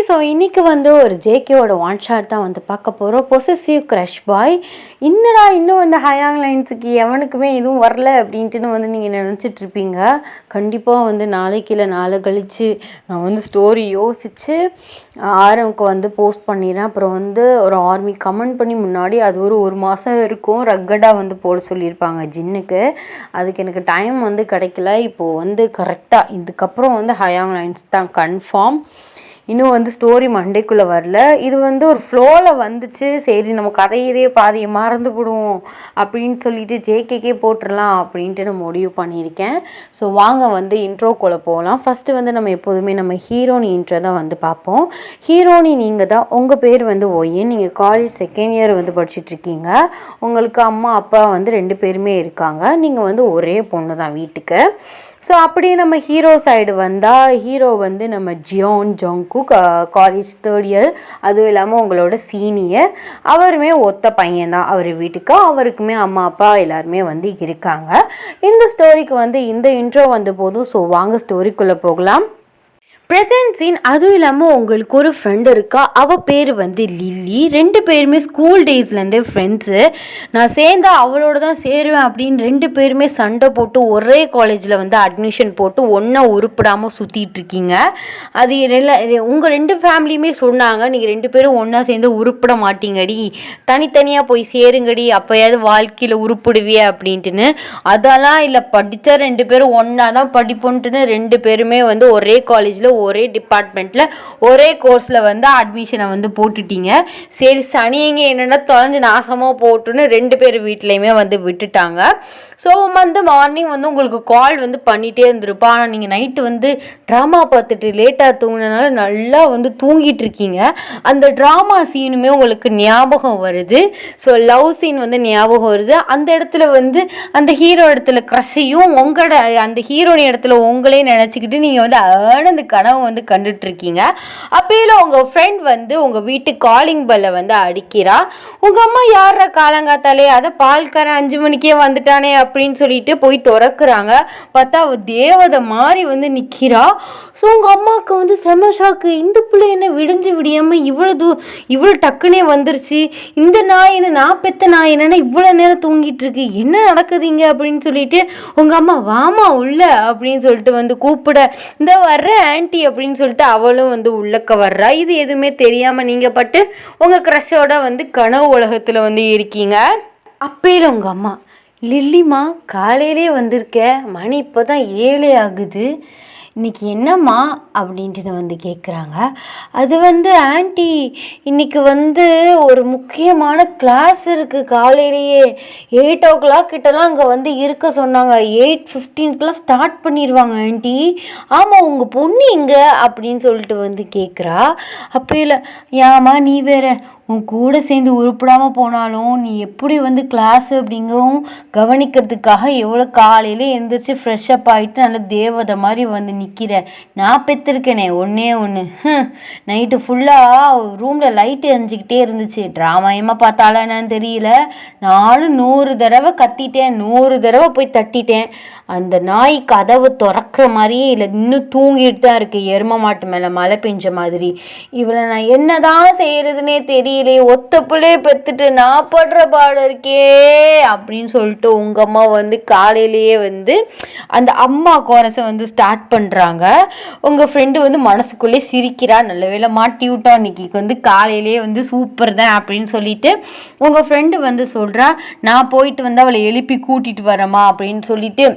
So இன்றைக்கி வந்து ஒரு ஜேகேவோட ஒன் ஷாட் தான் வந்து பார்க்க போகிறோம். பொசசிவ் க்ரஷ் பாய். இன்னும் வந்து ஹயாங் லைன்ஸுக்கு எவனுக்குமே எதுவும் வரல அப்படின்ட்டுன்னு வந்து நீங்கள் நினச்சிட்ருப்பீங்க. கண்டிப்பாக வந்து நாளைக்கு இல்லை நாளை கழித்து நான் வந்து ஸ்டோரி யோசித்து ஆரம்க்கு வந்து போஸ்ட் பண்ணிடுறேன். அப்புறம் வந்து ஒரு ஆர்மி கமெண்ட் பண்ணி முன்னாடி அது ஒரு மாதம் இருக்கும் ரக்கடாக வந்து போட சொல்லியிருப்பாங்க ஜின்னுக்கு. அதுக்கு எனக்கு டைம் வந்து கிடைக்கல. இப்போது வந்து கரெக்டாக இதுக்கப்புறம் வந்து ஹயாங் லைன்ஸ் தான் கன்ஃபார்ம். இன்னும் வந்து ஸ்டோரி மண்டைக்குள்ளே வரல. இது வந்து ஒரு ஃப்ளோவில் வந்துச்சு. சரி நம்ம கதையதே பாதியை மறந்து விடுவோம் அப்படின்னு சொல்லிட்டு ஜேகேக்கே போட்டுடலாம் அப்படின்ட்டு நான் முடிவு பண்ணியிருக்கேன். ஸோ வாங்க வந்து இன்ட்ரோக்குள்ளே போகலாம். ஃபஸ்ட்டு வந்து நம்ம எப்போதுமே நம்ம ஹீரோனி இன்ட்ரோ தான் வந்து பார்ப்போம். ஹீரோனி நீங்கள் தான். உங்கள் பேர் வந்து ஒய்யன். நீங்கள் காலேஜ் செகண்ட் இயர் வந்து படிச்சுட்ருக்கீங்க. உங்களுக்கு அம்மா அப்பா வந்து 2 பேருமே இருக்காங்க. நீங்கள் வந்து ஒரே பொண்ணு தான் வீட்டுக்கு. ஸோ அப்படியே நம்ம ஹீரோ சைடு வந்தால் ஹீரோ வந்து நம்ம ஜியோன் ஜோங்குக் காலேஜ் 3rd இயர். அதுவும் இல்லாமல் உங்களோட சீனியர். அவருமே ஒத்த பையன்தான் அவர் வீட்டுக்கு. அவருக்குமே அம்மா அப்பா எல்லாருமே வந்து இருக்காங்க. இந்த ஸ்டோரிக்கு வந்து இந்த இன்ட்ரோ வந்து போதும். ஸோ வாங்க ஸ்டோரிக்குள்ளே போகலாம். Present scene. அதுவும் இல்லாமல் உங்களுக்கு ஒரு ஃப்ரெண்டு இருக்கா. அவள் பேர் வந்து லில்லி. 2 பேருமே ஸ்கூல் டேஸ்லேருந்தே ஃப்ரெண்ட்ஸு. நான் சேர்ந்தா அவளோட தான் சேருவேன் அப்படின்னு 2 பேருமே சண்டை போட்டு ஒரே காலேஜில் வந்து அட்மிஷன் போட்டு ஒன்றா உருப்பிடாமல் சுற்றிட்டுருக்கீங்க. அது உங்கள் 2 ஃபேமிலியுமே சொன்னாங்க, நீங்கள் 2 பேரும் ஒன்றா சேர்ந்து உருப்பிட மாட்டீங்கடி, தனித்தனியாக போய் சேருங்கடி, அப்போயாவது வாழ்க்கையில் உருப்பிடுவியே அப்படின்ட்டுன்னு. அதெல்லாம் இல்லை, படித்தா 2 பேரும் ஒன்றா தான் படிப்போன்ட்டுன்னு 2 பேருமே வந்து ஒரே காலேஜில் ஒரே டிபார்ட்மெண்ட்டில் ஒரே கோர்ஸில் வந்து அட்மிஷனை வந்து போட்டுட்டீங்க. சரி சனியங்க என்னென்னா தொலைஞ்சு நாசமாக போட்டுன்னு 2 பேர் வீட்லேயுமே வந்து விட்டுட்டாங்க. ஸோ வந்து மார்னிங் வந்து உங்களுக்கு கால் வந்து பண்ணிகிட்டே இருந்திருப்பா. ஆனால் நீங்கள் நைட்டு வந்து ட்ராமா பார்த்துட்டு லேட்டாக தூங்கினனால நல்லா வந்து தூங்கிட்டு இருக்கீங்க. அந்த ட்ராமா சீனுமே உங்களுக்கு ஞாபகம் வருது. ஸோ லவ் சீன் வந்து ஞாபகம் வருது. அந்த இடத்துல வந்து அந்த ஹீரோ இடத்துல க்ரஷையும் உங்களோட அந்த ஹீரோனி இடத்துல உங்களே நினச்சிக்கிட்டு நீங்கள் வந்து ஆனந்த கனவு வந்து கண்டுட்ருக்கீங்க. அப்பையில உங்கள் ஃப்ரெண்ட் வந்து உங்கள் வீட்டு காலிங் பெல்லை வந்து அடிக்கிறா. உங்கள் அம்மா யார காலங்காத்தாலே அதை பால்காரன் 5 மணிக்கே வந்துட்டானே அப்படின்னு சொல்லிட்டு போய் திறக்குறாங்க. பார்த்தா அவள் தேவதை மாதிரி வந்து நிற்கிறா. ஸோ உங்கள் அம்மாவுக்கு வந்து செம ஷாக்கு. இந்த பிள்ளை என்ன விடிஞ்சு விடியாமல் இவ்வளோ டக்குனே வந்துருச்சு. இந்த நாய் என்ன, நான் பெத்த நாய் என்னன்னா இவ்வளோ நேரம் தூங்கிட்டு இருக்கு, என்ன நடக்குதுங்க அப்படின்னு சொல்லிட்டு உங்கள் அம்மா வாமா உள்ள அப்படின்னு சொல்லிட்டு வந்து கூப்பிட, இந்த வர்ற ஆன்ட்டி அப்படின்னு சொல்லிட்டு அவளும் வந்து உள்ளக்க வர்றா. இது எதுவுமே தெரியாமல் நீங்கள் பட்டு உங்கள் க்ரஷோட வந்து கனவு உலகத்தில் வந்து இருக்கீங்க. அப்பையில் உங்கள் அம்மா, லில்லிம்மா காலையிலே வந்திருக்க, மணி இப்போ தான் 7 ஆகுது, இன்றைக்கி என்னம்மா அப்படின்ட்டு வந்து கேட்குறாங்க. அது வந்து ஆன்ட்டி இன்றைக்கி வந்து ஒரு முக்கியமான கிளாஸ் இருக்குது. காலையிலேயே 8 o'clock கிட்டலாம் அங்கே வந்து இருக்க சொன்னாங்க. 8:15 ஸ்டார்ட் பண்ணிடுவாங்க ஆன்ட்டி. ஆமாம் உங்கள் பொண்ணு இங்கே அப்படின்னு சொல்லிட்டு வந்து கேட்குறா. அப்போ இல்லை, ஏம்மா நீ வேற, உன் கூட சேர்ந்து உருப்பிடாமல் போனாலும் நீ எப்படி வந்து கிளாஸ் அப்படிங்கவும் கவனிக்கிறதுக்காக எவ்வளோ காலையில் எழுந்திரிச்சு ஃப்ரெஷ்அப் ஆகிட்டு நல்ல தேவதை மாதிரி வந்து நிற்கிற. நான் பெற்றிருக்கேனே ஒன்றே ஒன்று. நைட்டு ஃபுல்லாக ரூமில் லைட்டு எரிஞ்சிக்கிட்டே இருந்துச்சு. ட்ராமாயமாக பார்த்தாலும் என்னன்னு தெரியல, நானும் 100 தடவை கத்திட்டேன், 100 தடவை போய் தட்டிட்டேன். அந்த நாய் கதவு திறக்கிற மாதிரியே இல்லை, இன்னும் தூங்கிட்டு தான் இருக்கு, எரும மாட்டு மேலே மழை பெஞ்ச மாதிரி. இவளை நான் என்ன தான் செய்கிறதுனே தெரியலையே, ஒத்த பிள்ளையே பெற்றுட்டு நான் படுற பாடு இருக்கே அப்படின்னு சொல்லிட்டு உங்கள் அம்மா வந்து காலையிலேயே வந்து அந்த அம்மா கோரஸை வந்து ஸ்டார்ட் பண்ணுறாங்க. உங்கள் ஃப்ரெண்டு வந்து மனசுக்குள்ளே சிரிக்கிறா, நல்ல வேளை மாட்டி விட்டா, இன்னைக்கு வந்து காலையிலேயே வந்து சூப்பர் தான் அப்படின்னு சொல்லிட்டு உங்கள் ஃப்ரெண்டு வந்து சொல்கிறா, நான் போயிட்டு வந்து அவளை எழுப்பி கூட்டிகிட்டு வரேம்மா அப்படின்னு சொல்லிட்டு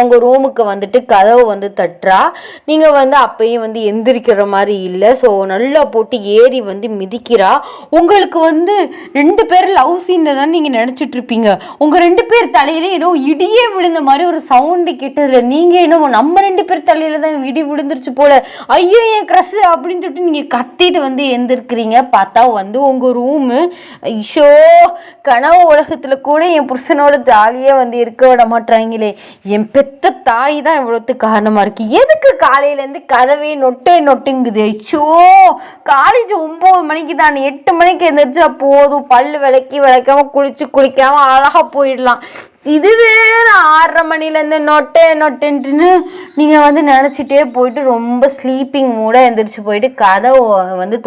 உங்கள் ரூமுக்கு வந்துட்டு கதவு வந்து தட்டுறா. நீங்கள் வந்து அப்பயும் வந்து எந்திரிக்கிற மாதிரி இல்லை. ஸோ நல்லா போட்டு ஏறி வந்து மிதிக்கிறா. உங்களுக்கு வந்து 2 பேர் லவ் சீனில் தான் நீங்கள் நினச்சிட்ருப்பீங்க. உங்கள் 2 பேர் தலையிலே ஏதோ இடியே விழுந்த மாதிரி ஒரு சவுண்டு கேட்டதில்ல. நீங்கள் என்னமோ நம்ம 2 பேர் தலையில் தான் இடி விழுந்துருச்சு போல், ஐயோ என் க்ரஷ் அப்படின்னு சொல்லிட்டு நீங்கள் கத்திட்டு வந்து எந்திருக்கிறீங்க. பார்த்தா வந்து உங்கள் ரூமு, ஐயோ கனவு உலகத்தில் கூட என் புருஷனோட ஜாலியாக வந்து இருக்க விட மாட்டாங்களே, என் பெத்த தாய் தான் இவ்வளோத்துக்கு காரணமாக இருக்குது. எதுக்கு காலையிலேருந்து கதவே நொட்டுங்குது? ஐயோ, காலேஜ் 9 மணிக்கு தான், 8 மணிக்கு எழுந்திரிச்சா போதும், பல்லு விளக்காமல் குளிக்காமல் அழகாக போயிடலாம். இது வேறு 6:30 மணிலேருந்து நொட்டுன்ட்டுன்னு நீங்கள் நினச்சிட்டே போயிட்டு ரொம்ப ஸ்லீப்பிங் மூடாக எழுந்திரிச்சு போயிட்டு கதவை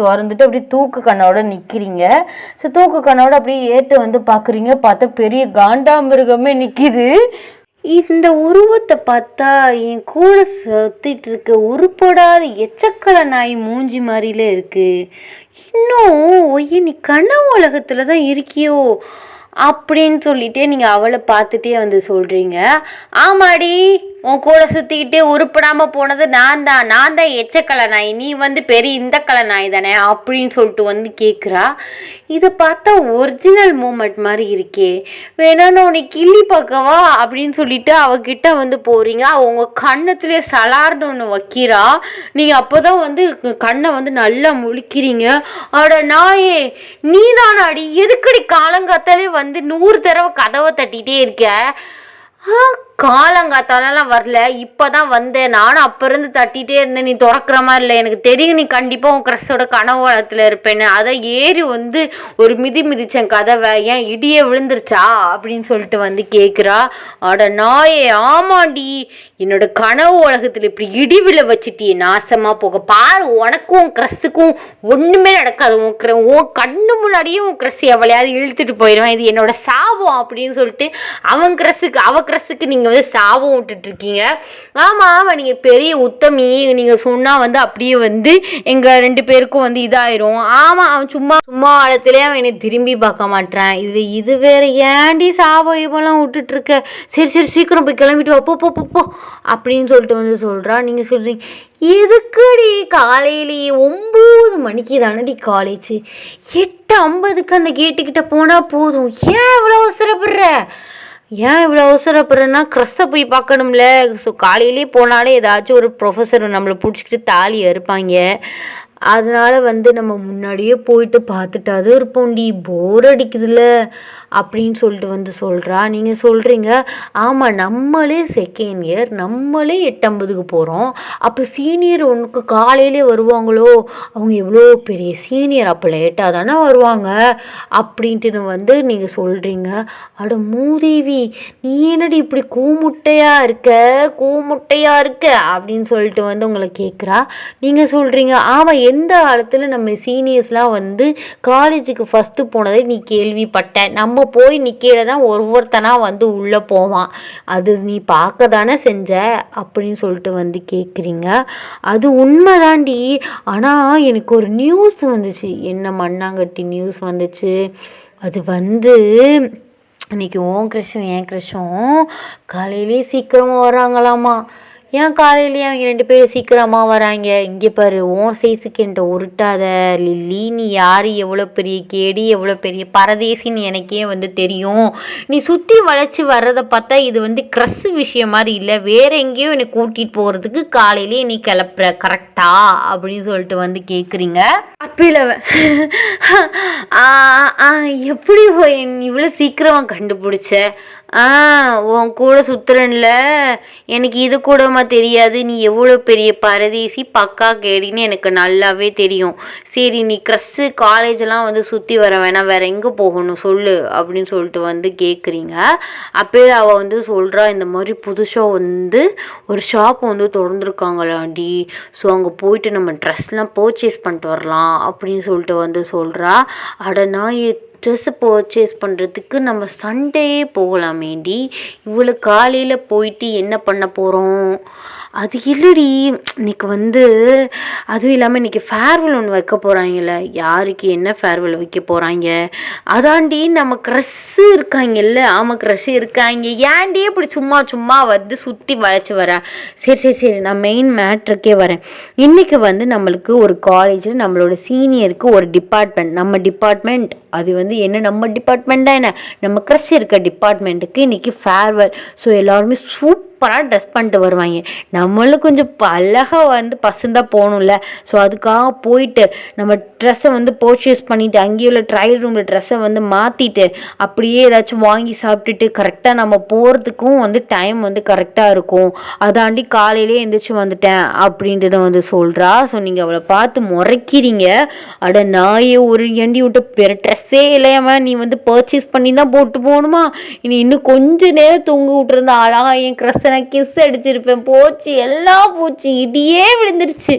திறந்துட்டு அப்படியே தூக்கு கண்ணோட நிற்கிறீங்க. ஸோ தூக்கு கண்ணோட அப்படியே ஏட்டு பார்க்குறீங்க. பார்த்தா பெரிய காண்டாமிருகமே நிற்கிது. இந்த உருவத்தை பார்த்தா என் கூட சுத்திட்டு இருக்க உருப்படாத எச்சக்கலை நாய் மூஞ்சி மாதிரில இருக்கு. இன்னும் நீ கனவு உலகத்தில் தான் இருக்கியோ அப்படின்னு சொல்லிட்டே நீங்கள் அவளை பார்த்துட்டே சொல்கிறீங்க. ஆமாடி, உன் கூட சுற்றிக்கிட்டே உருப்படாமல் போனது நான் தான் எச்சக்கலை நாய், நீ பெரிய இந்த கலை நாய் தானே அப்படின்னு சொல்லிட்டு கேட்குறா. இதை பார்த்தா ஒரிஜினல் மூமெண்ட் மாதிரி இருக்கே, வேணான்னு உனக்கு கிள்ளி பார்க்கவா அப்படின்னு சொல்லிட்டு அவகிட்ட போகிறீங்க. அவங்க கண்ணத்துலேயே சலார்னு ஒன்று வைக்கிறா. நீங்கள் அப்போ தான் கண்ணை நல்லா முழிக்கிறீங்க. அட நாயே, நீ தானாடி, எதுக்கடி காலங்காத்தாலே 100 தடவை கதவை தட்டிகிட்டே இருக்க? காலங்காத்தாலெல்லாம் வரல, இப்போ தான் வந்தேன். நானும் அப்போ இருந்து தட்டிகிட்டே இருந்தேன், நீ திறக்கிற மாதிரி இல்லை. எனக்கு தெரியும் நீ கண்டிப்பாக உன் க்ரஷோட கனவு வளத்தில் இருப்பேன்னு. அதை ஏறி ஒரு மிதிச்சேன் கதவை. ஏன் இடியே விழுந்துருச்சா அப்படின்னு சொல்லிட்டு கேட்குறா. அட நாயே, ஆமாண்டி, என்னோட கனவு உலகத்தில் இப்படி இடி விழ வச்சுட்டியே, நாசமாக போக பாரு. உனக்கும் உன் க்ரஸுக்கும் ஒன்றுமே நடக்காது. உன் கண்ணு முன்னாடியே உன் க்ரஸ் எவ்வளையாவது இழுத்துட்டு போயிடுவேன். இது என்னோட சாபம் அப்படின்னு சொல்லிட்டு அவ க்ரஸுக்கு நீங்கள் சாபம் விட்டுட்ருக்கீங்க. ஆமாம், நீங்கள் பெரிய உத்தமி, நீங்கள் சொன்னால் அப்படியே எங்கள் 2 பேருக்கும் இதாயிரும். ஆமாம், அவன் சும்மா இடத்துலேயே அவன் என்னை திரும்பி பார்க்க மாட்டேன். இது வேறு ஏண்டி சாபம் இப்போலாம் விட்டுட்ருக்க? சரி சீக்கிரம் போய் கிளம்பிட்டு வா, போ அப்படின்னு சொல்லிட்டு சொல்கிறா. நீங்கள் சொல்கிறீங்க, எதுக்குடி காலையிலேயே 9 மணிக்கு தானடி காலேஜ், 8:50க்கு அந்த கேட்டுக்கிட்ட போனால் போதும், ஏன் இவ்வளோ அவசரப்படுறேன்னா க்ரஸ்ஸை போய் பார்க்கணும்ல. ஸோ காலையிலே போனாலே ஏதாச்சும் ஒரு ப்ரொஃபஸர் நம்மளை பிடிச்சிக்கிட்டு தாலி அறுப்பாங்க. அதனால் நம்ம முன்னாடியே போயிட்டு பார்த்துட்டாது இருப்போண்டி, போர் அடிக்குதுல்ல அப்படின்னு சொல்லிட்டு சொல்கிறா. நீங்கள் சொல்கிறீங்க, ஆமாம், நம்மளே செகண்ட் இயர், நம்மளே 8:50க்கு போகிறோம். அப்போ சீனியர் ஒன்றுக்கு காலையிலே வருவாங்களோ? அவங்க எவ்வளோ பெரிய சீனியர், அப்போ லேட்டாக தானே வருவாங்க அப்படின்ட்டு நீங்கள் சொல்கிறீங்க. அட மூதேவி, நீ என்னடி இப்படி கூமுட்டையாக இருக்க அப்படின்னு சொல்லிட்டு உங்களை கேட்குறா. நீங்கள் சொல்கிறீங்க, ஆமாம், எந்த காலத்தில் நம்ம சீனியர்ஸ்லாம் காலேஜுக்கு ஃபஸ்ட்டு போனதை நீ கேள்விப்பட்ட? நம்ம போய் நிற்கையில தான் ஒவ்வொருத்தனாக உள்ளே போவான், அது நீ பார்க்க தானே செஞ்ச அப்படின்னு சொல்லிட்டு கேட்குறீங்க. அது உண்மைதாண்டி. ஆனால் எனக்கு ஒரு நியூஸ் வந்துச்சு, என்ன மண்ணாங்கட்டி நியூஸ் வந்துச்சு. அது இன்றைக்கி உன் க்ரஷும் என் க்ரஷும் காலையிலே சீக்கிரமாக வராங்களாமா. ஏன் காலையிலேயே அவங்க 2 பேரும் சீக்கிரமாக வராங்க? இங்கே பாரு, உன் சைஸுக்கு என்கிட்ட உருட்டாத லில்லி. நீ யார், எவ்வளோ பெரிய கேடி, எவ்வளோ பெரிய பரதேசின்னு எனக்கே தெரியும். நீ சுற்றி வளைச்சி வர்றதை பார்த்தா இது க்ரஸ் விஷயம் மாதிரி இல்லை, வேறு எங்கேயோ என்னை கூட்டிகிட்டு போகிறதுக்கு காலையிலேயே நீ கிளப்புற, கரெக்டா அப்படின்னு சொல்லிட்டு கேட்குறீங்க. அப்பயில எப்படி இவ்வளோ சீக்கிரமாக கண்டுபிடிச்ச? உன் கூட சுற்றுறன்ல, எனக்கு இது கூடமா தெரியாது, நீ எவ்வளோ பெரிய பரதேசி பக்கா கேடின்னு எனக்கு நல்லாவே தெரியும். சரி, நீ க்ரஸ்ஸு காலேஜெல்லாம் சுற்றி வர வேணாம், வேறு எங்கே போகணும் சொல்லு அப்படின்னு சொல்லிட்டு கேட்குறீங்க. அப்போயே அவள் சொல்கிறா, இந்த மாதிரி புதுசாக ஒரு ஷாப் திறந்துருக்காங்களாண்டி, ஸோ அங்கே போயிட்டு நம்ம ட்ரெஸ்லாம் பர்ச்சேஸ் பண்ணிட்டு வரலாம் அப்படின்னு சொல்லிட்டு சொல்கிறா. அட நான் ட்ரெஸ்ஸு பர்ச்சேஸ் பண்ணுறதுக்கு நம்ம சண்டேயே போகலாமேண்டி, இவ்வளோ காலையில் போயிட்டு என்ன பண்ண போகிறோம்? அது இல்லடி, இன்றைக்கி அதுவும் இல்லாமல் இன்றைக்கி ஃபேர்வெல் ஒன்று வைக்க போகிறாங்கல்ல. யாருக்கு என்ன ஃபேர்வெல் வைக்க போகிறாங்க? அதாண்டி நம்ம க்ரஸ்ஸு இருக்காங்கல்ல. ஆமாம், க்ரஸ்ஸு இருக்காங்க. ஏன்டி இப்படி சும்மா சுற்றி வளைச்சி வரேன். சரி, நான் மெயின் மேட்ருக்கே வரேன். இன்றைக்கி நம்மளுக்கு ஒரு காலேஜில் நம்மளோட சீனியருக்கு ஒரு டிபார்ட்மெண்ட், நம்ம டிபார்ட்மெண்ட், அது என்ன நம்ம டிபார்ட்மெண்ட் தான், என்ன நம்ம க்ரஷ் இருக்க டிபார்ட்மெண்ட்டுக்கு இன்றைக்கி ஃபேர்வெல். ஸோ எல்லாருமே சூப்பராக ட்ரெஸ் பண்ணிட்டு வருவாங்க. நம்மளும் கொஞ்சம் அழகாக வந்து பசந்தாக போகணும்ல. ஸோ அதுக்காக போயிட்டு நம்ம ட்ரெஸ்ஸை வந்து பர்ச்சேஸ் பண்ணிவிட்டு அங்கேயே உள்ள ட்ரையல் ரூமில் ட்ரெஸ்ஸை வந்து மாற்றிட்டு அப்படியே ஏதாச்சும் வாங்கி சாப்பிட்டுட்டு கரெக்டாக நம்ம போகிறதுக்கும் வந்து டைம் வந்து கரெக்டாக இருக்கும். அதாண்டி காலையிலே எழுந்திரிச்சு வந்துட்டேன் அப்படின்றத வந்து சொல்கிறா. ஸோ நீங்கள் அவளை பார்த்து முறைக்கிறீங்க. அட நாயே, ஒரு எண்டி விட்டு பெரு ட்ரெஸ்ஸே இல்லையாம நீ வந்து பர்ச்சேஸ் பண்ணி தான் போட்டு போகணுமா? இன்னும் கொஞ்ச நேரம் தூங்க விட்டுருந்தா அழகா என் க்ரெஸ்ஸை நான் கிஸ் அடிச்சிருப்பேன். போச்சு, எல்லாம் போச்சு, இடியே விழுந்துருச்சு.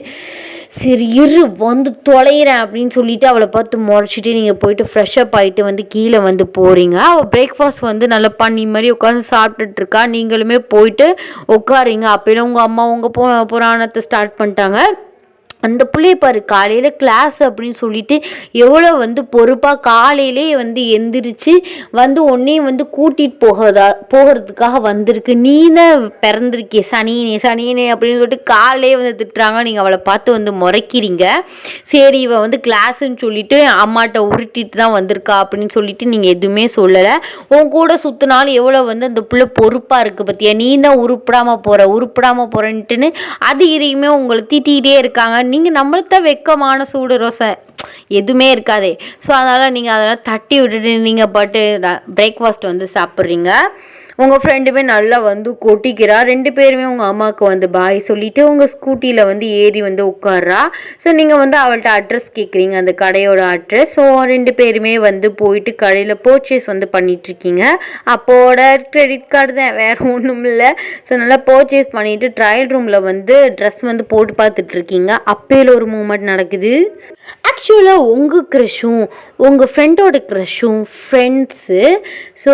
சரி இரு வந்து தொலைகிறேன் அப்படின்னு சொல்லிட்டு அவளை பார்த்து முறைச்சிட்டு நீங்கள் போயிட்டு ஃப்ரெஷ்அப் ஆகிட்டு வந்து கீழே வந்து போகிறீங்க. அவள் பிரேக்ஃபாஸ்ட் வந்து நல்லா பண்ணி மாதிரி உட்காந்து சாப்பிட்டுட்டு இருக்கா. நீங்களுமே போயிட்டு உட்காரிங்க. அப்போலாம் உங்கள் அம்மா உங்கள் புராணத்தை ஸ்டார்ட் பண்ணிட்டாங்க. அந்த பிள்ளைய பாரு, காலையில் கிளாஸ் அப்படின்னு சொல்லிட்டு எவ்வளோ வந்து பொறுப்பாக காலையிலே வந்து எந்திரிச்சு வந்து உன்னையும் வந்து கூட்டிகிட்டு போகிறதுக்காக வந்திருக்கு. நீ தான் பிறந்திருக்கே சனியனே அப்படின்னு சொல்லிட்டு காலையே வந்து திட்டுறாங்க. நீங்கள் அவளை பார்த்து வந்து முறைக்கிறீங்க. சரி இவள் வந்து கிளாஸுன்னு சொல்லிட்டு அம்மாட்ட உருட்டிட்டு தான் வந்திருக்கா அப்படின்னு சொல்லிட்டு நீங்கள் எதுவுமே சொல்லலை. உன் கூட சுற்றினாலும் எவ்வளோ வந்து அந்த பிள்ளை பொறுப்பாக இருக்குது பார்த்தியா. நீ தான் உருப்பிடாமல் போகிறேன்ட்டுன்னு அது இதையுமே உங்களை திட்டிகிட்டே இருக்காங்க. நீங்கள் நம்மளுக்கு தான் வெக்கமான சூடு ரோசை எதுவுமே இருக்காதே. ஸோ அதனால் நீங்கள் அதெல்லாம் தட்டி விட்டுட்டு நீங்கள் பாட்டு பிரேக்ஃபாஸ்ட் வந்து சாப்பிட்றீங்க. உங்கள் ஃப்ரெண்டுமே நல்லா வந்து கொட்டிக்கிறா. 2 பேருமே உங்கள் அம்மாவுக்கு வந்து பாய் சொல்லிவிட்டு உங்கள் ஸ்கூட்டியில் வந்து ஏறி வந்து உட்கார்றா. ஸோ நீங்கள் வந்து அவள்கிட்ட அட்ரஸ் கேட்குறீங்க, அந்த கடையோட அட்ரஸ். ஸோ 2 பேருமே வந்து போயிட்டு கடையில் பர்ச்சேஸ் வந்து பண்ணிகிட்ருக்கீங்க. அப்போட கிரெடிட் கார்டு தான், வேறு ஒன்றும் இல்லை. ஸோ நல்லா பர்ச்சேஸ் பண்ணிவிட்டு ட்ரையல் ரூமில் வந்து ட்ரெஸ் வந்து போட்டு பார்த்துட்ருக்கீங்க. அப்போல ஒரு மூமெண்ட் நடக்குது. ஆக்சுவலாக உங்கள் க்ரஷும் உங்கள் ஃப்ரெண்டோட க்ரஷும் ஃப்ரெண்ட்ஸு. ஸோ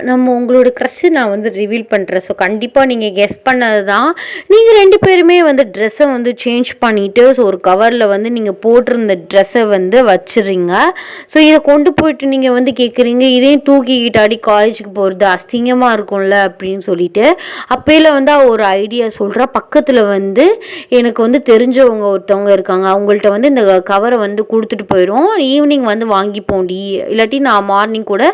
நம்ம உங்களோட க்ரஷ்ஷு நான் வந்து ரிவீல் பண்ணுறேன். ஸோ கண்டிப்பாக நீங்கள் கெஸ் பண்ணது தான். நீங்கள் 2 பேருமே வந்து ட்ரெஸ்ஸை வந்து சேஞ்ச் பண்ணிவிட்டு ஸோ ஒரு கவரில் வந்து நீங்கள் போட்டிருந்த ட்ரெஸ்ஸை வந்து வச்சுறீங்க. ஸோ இதை கொண்டு போயிட்டு நீங்கள் வந்து கேட்குறீங்க, இதையும் தூக்கிக்கிட்டாடி காலேஜுக்கு போகிறது அசிங்கமாக இருக்கும்ல அப்படின்னு சொல்லிட்டு. அப்போல வந்து ஒரு ஐடியா சொல்கிறா. பக்கத்தில் வந்து எனக்கு வந்து தெரிஞ்சவங்க ஒருத்தவங்க இருக்காங்க, அவங்கள்ட்ட வந்து இந்த கவரை வந்து கொடுத்துட்டு போயிடும், ஈவினிங் வந்து வாங்கிப்போண்டி, இல்லாட்டி நான் மார்னிங் கூட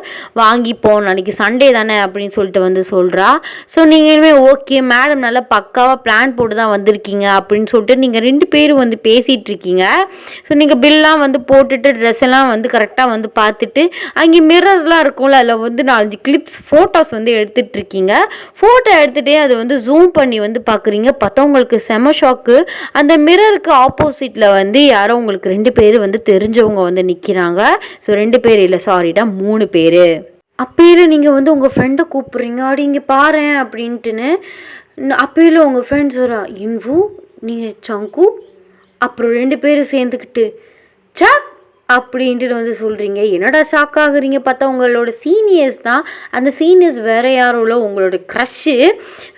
வாங்கிப்போம், நாளைக்கு சண்டே தானே அப்படின்னு சொல்லிட்டு வந்து சொல்கிறா. ஸோ நீங்களுமே ஓகே மேடம் நல்லா பக்காவாக பிளான் போட்டு தான் வந்திருக்கீங்க அப்படின்னு சொல்லிட்டு நீங்கள் 2 பேரும் வந்து பேசிகிட்டு இருக்கீங்க. ஸோ நீங்கள் பில்லாம் வந்து போட்டுட்டு ட்ரெஸ் எல்லாம் வந்து கரெக்டாக வந்து பார்த்துட்டு அங்கே மிரர்லாம் இருக்கும்ல, அதில் வந்து 4 கிளிப்ஸ் ஃபோட்டோஸ் வந்து எடுத்துகிட்டு இருக்கீங்க. ஃபோட்டோ எடுத்துகிட்டே அதை வந்து ஜூம் பண்ணி வந்து பார்க்குறீங்க. பார்த்தா உங்களுக்கு செம ஷாக்கு. அந்த மிரருக்கு ஆப்போசிட்டில் வந்து யாரோ உங்களுக்கு 2 பேர் வந்து தெரிஞ்சவங்க வந்து நிற்கிறாங்க. ஸோ 2 பேர் இல்லை, சாரிடா 3 பேர். அப்போயில நீங்கள் வந்து உங்கள் ஃப்ரெண்டை கூப்பிட்றீங்க, அப்படி இங்கே பாரு அப்படின்ட்டுன்னு. அப்போயில உங்கள் ஃப்ரெண்ட்ஸ் வர இன்வு, நீங்கள் சங்கு, அப்புறம் 2 பேரும் சேர்ந்துக்கிட்டு சாக் அப்படின்ட்டு வந்து சொல்கிறீங்க. என்னடா ஷாக் ஆகுறீங்க? பார்த்தா உங்களோட சீனியர்ஸ் தான். அந்த சீனியர்ஸ் வேறு யாரும் இல்லை, உங்களோட க்ரஷ்ஷு.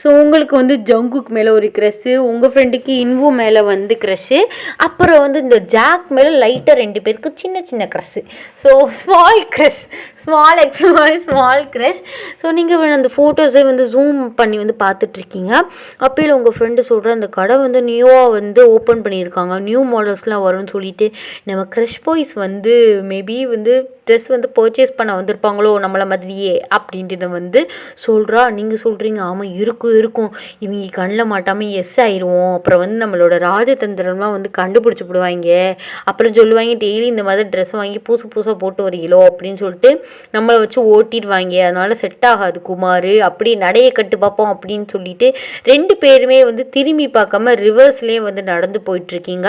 ஸோ உங்களுக்கு வந்து ஜங்குக்கு மேலே ஒரு க்ரஷ்ஷு, உங்கள் ஃப்ரெண்டுக்கு இன்வு மேலே வந்து க்ரஷ்ஷு, அப்புறம் வந்து இந்த ஜாக் மேலே லைட்டாக 2 பேருக்கு சின்ன சின்ன crush. So small crush, small X மாதிரி ஸ்மால் க்ரஷ். ஸோ நீங்கள் அந்த ஃபோட்டோஸை வந்து ஜூம் பண்ணி வந்து பார்த்துட்ருக்கீங்க. அப்போயில் உங்கள் ஃப்ரெண்டு சொல்கிற அந்த கடை வந்து நியூவாக வந்து ஓப்பன் பண்ணியிருக்காங்க, நியூ மாடல்ஸ்லாம் வரும்னு சொல்லிட்டு நம்ம க்ரஷ் பாய்ஸ் வந்து மேபி வந்து ட்ரெஸ் வந்து பர்ச்சேஸ் பண்ண வந்திருப்பாங்களோ நம்மளை மாதிரியே அப்படின்ட்டு வந்து சொல்கிறா. நீங்கள் சொல்கிறீங்க ஆமாம் இருக்கும், இவங்க கண்ணில் மாட்டாமல் எஸ் ஆயிடுவோம், அப்புறம் வந்து நம்மளோட ராஜதந்திரம்லாம் வந்து கண்டுபிடிச்சி விடுவாங்க, அப்புறம் சொல்லுவாங்க டெய்லி இந்த மாதிரி ட்ரெஸ் வாங்கி புதுசாக போட்டு வரீங்களோ அப்படின்னு சொல்லிட்டு நம்மளை வச்சு ஓட்டிடுவாங்க, அதனால் செட் ஆகாது குமார், அப்படி நடைய கட்டு பார்ப்போம் அப்படின்னு சொல்லிட்டு 2 பேருமே வந்து திரும்பி பார்க்காம ரிவர்ஸ்லேயே வந்து நடந்து போயிட்டுருக்கீங்க.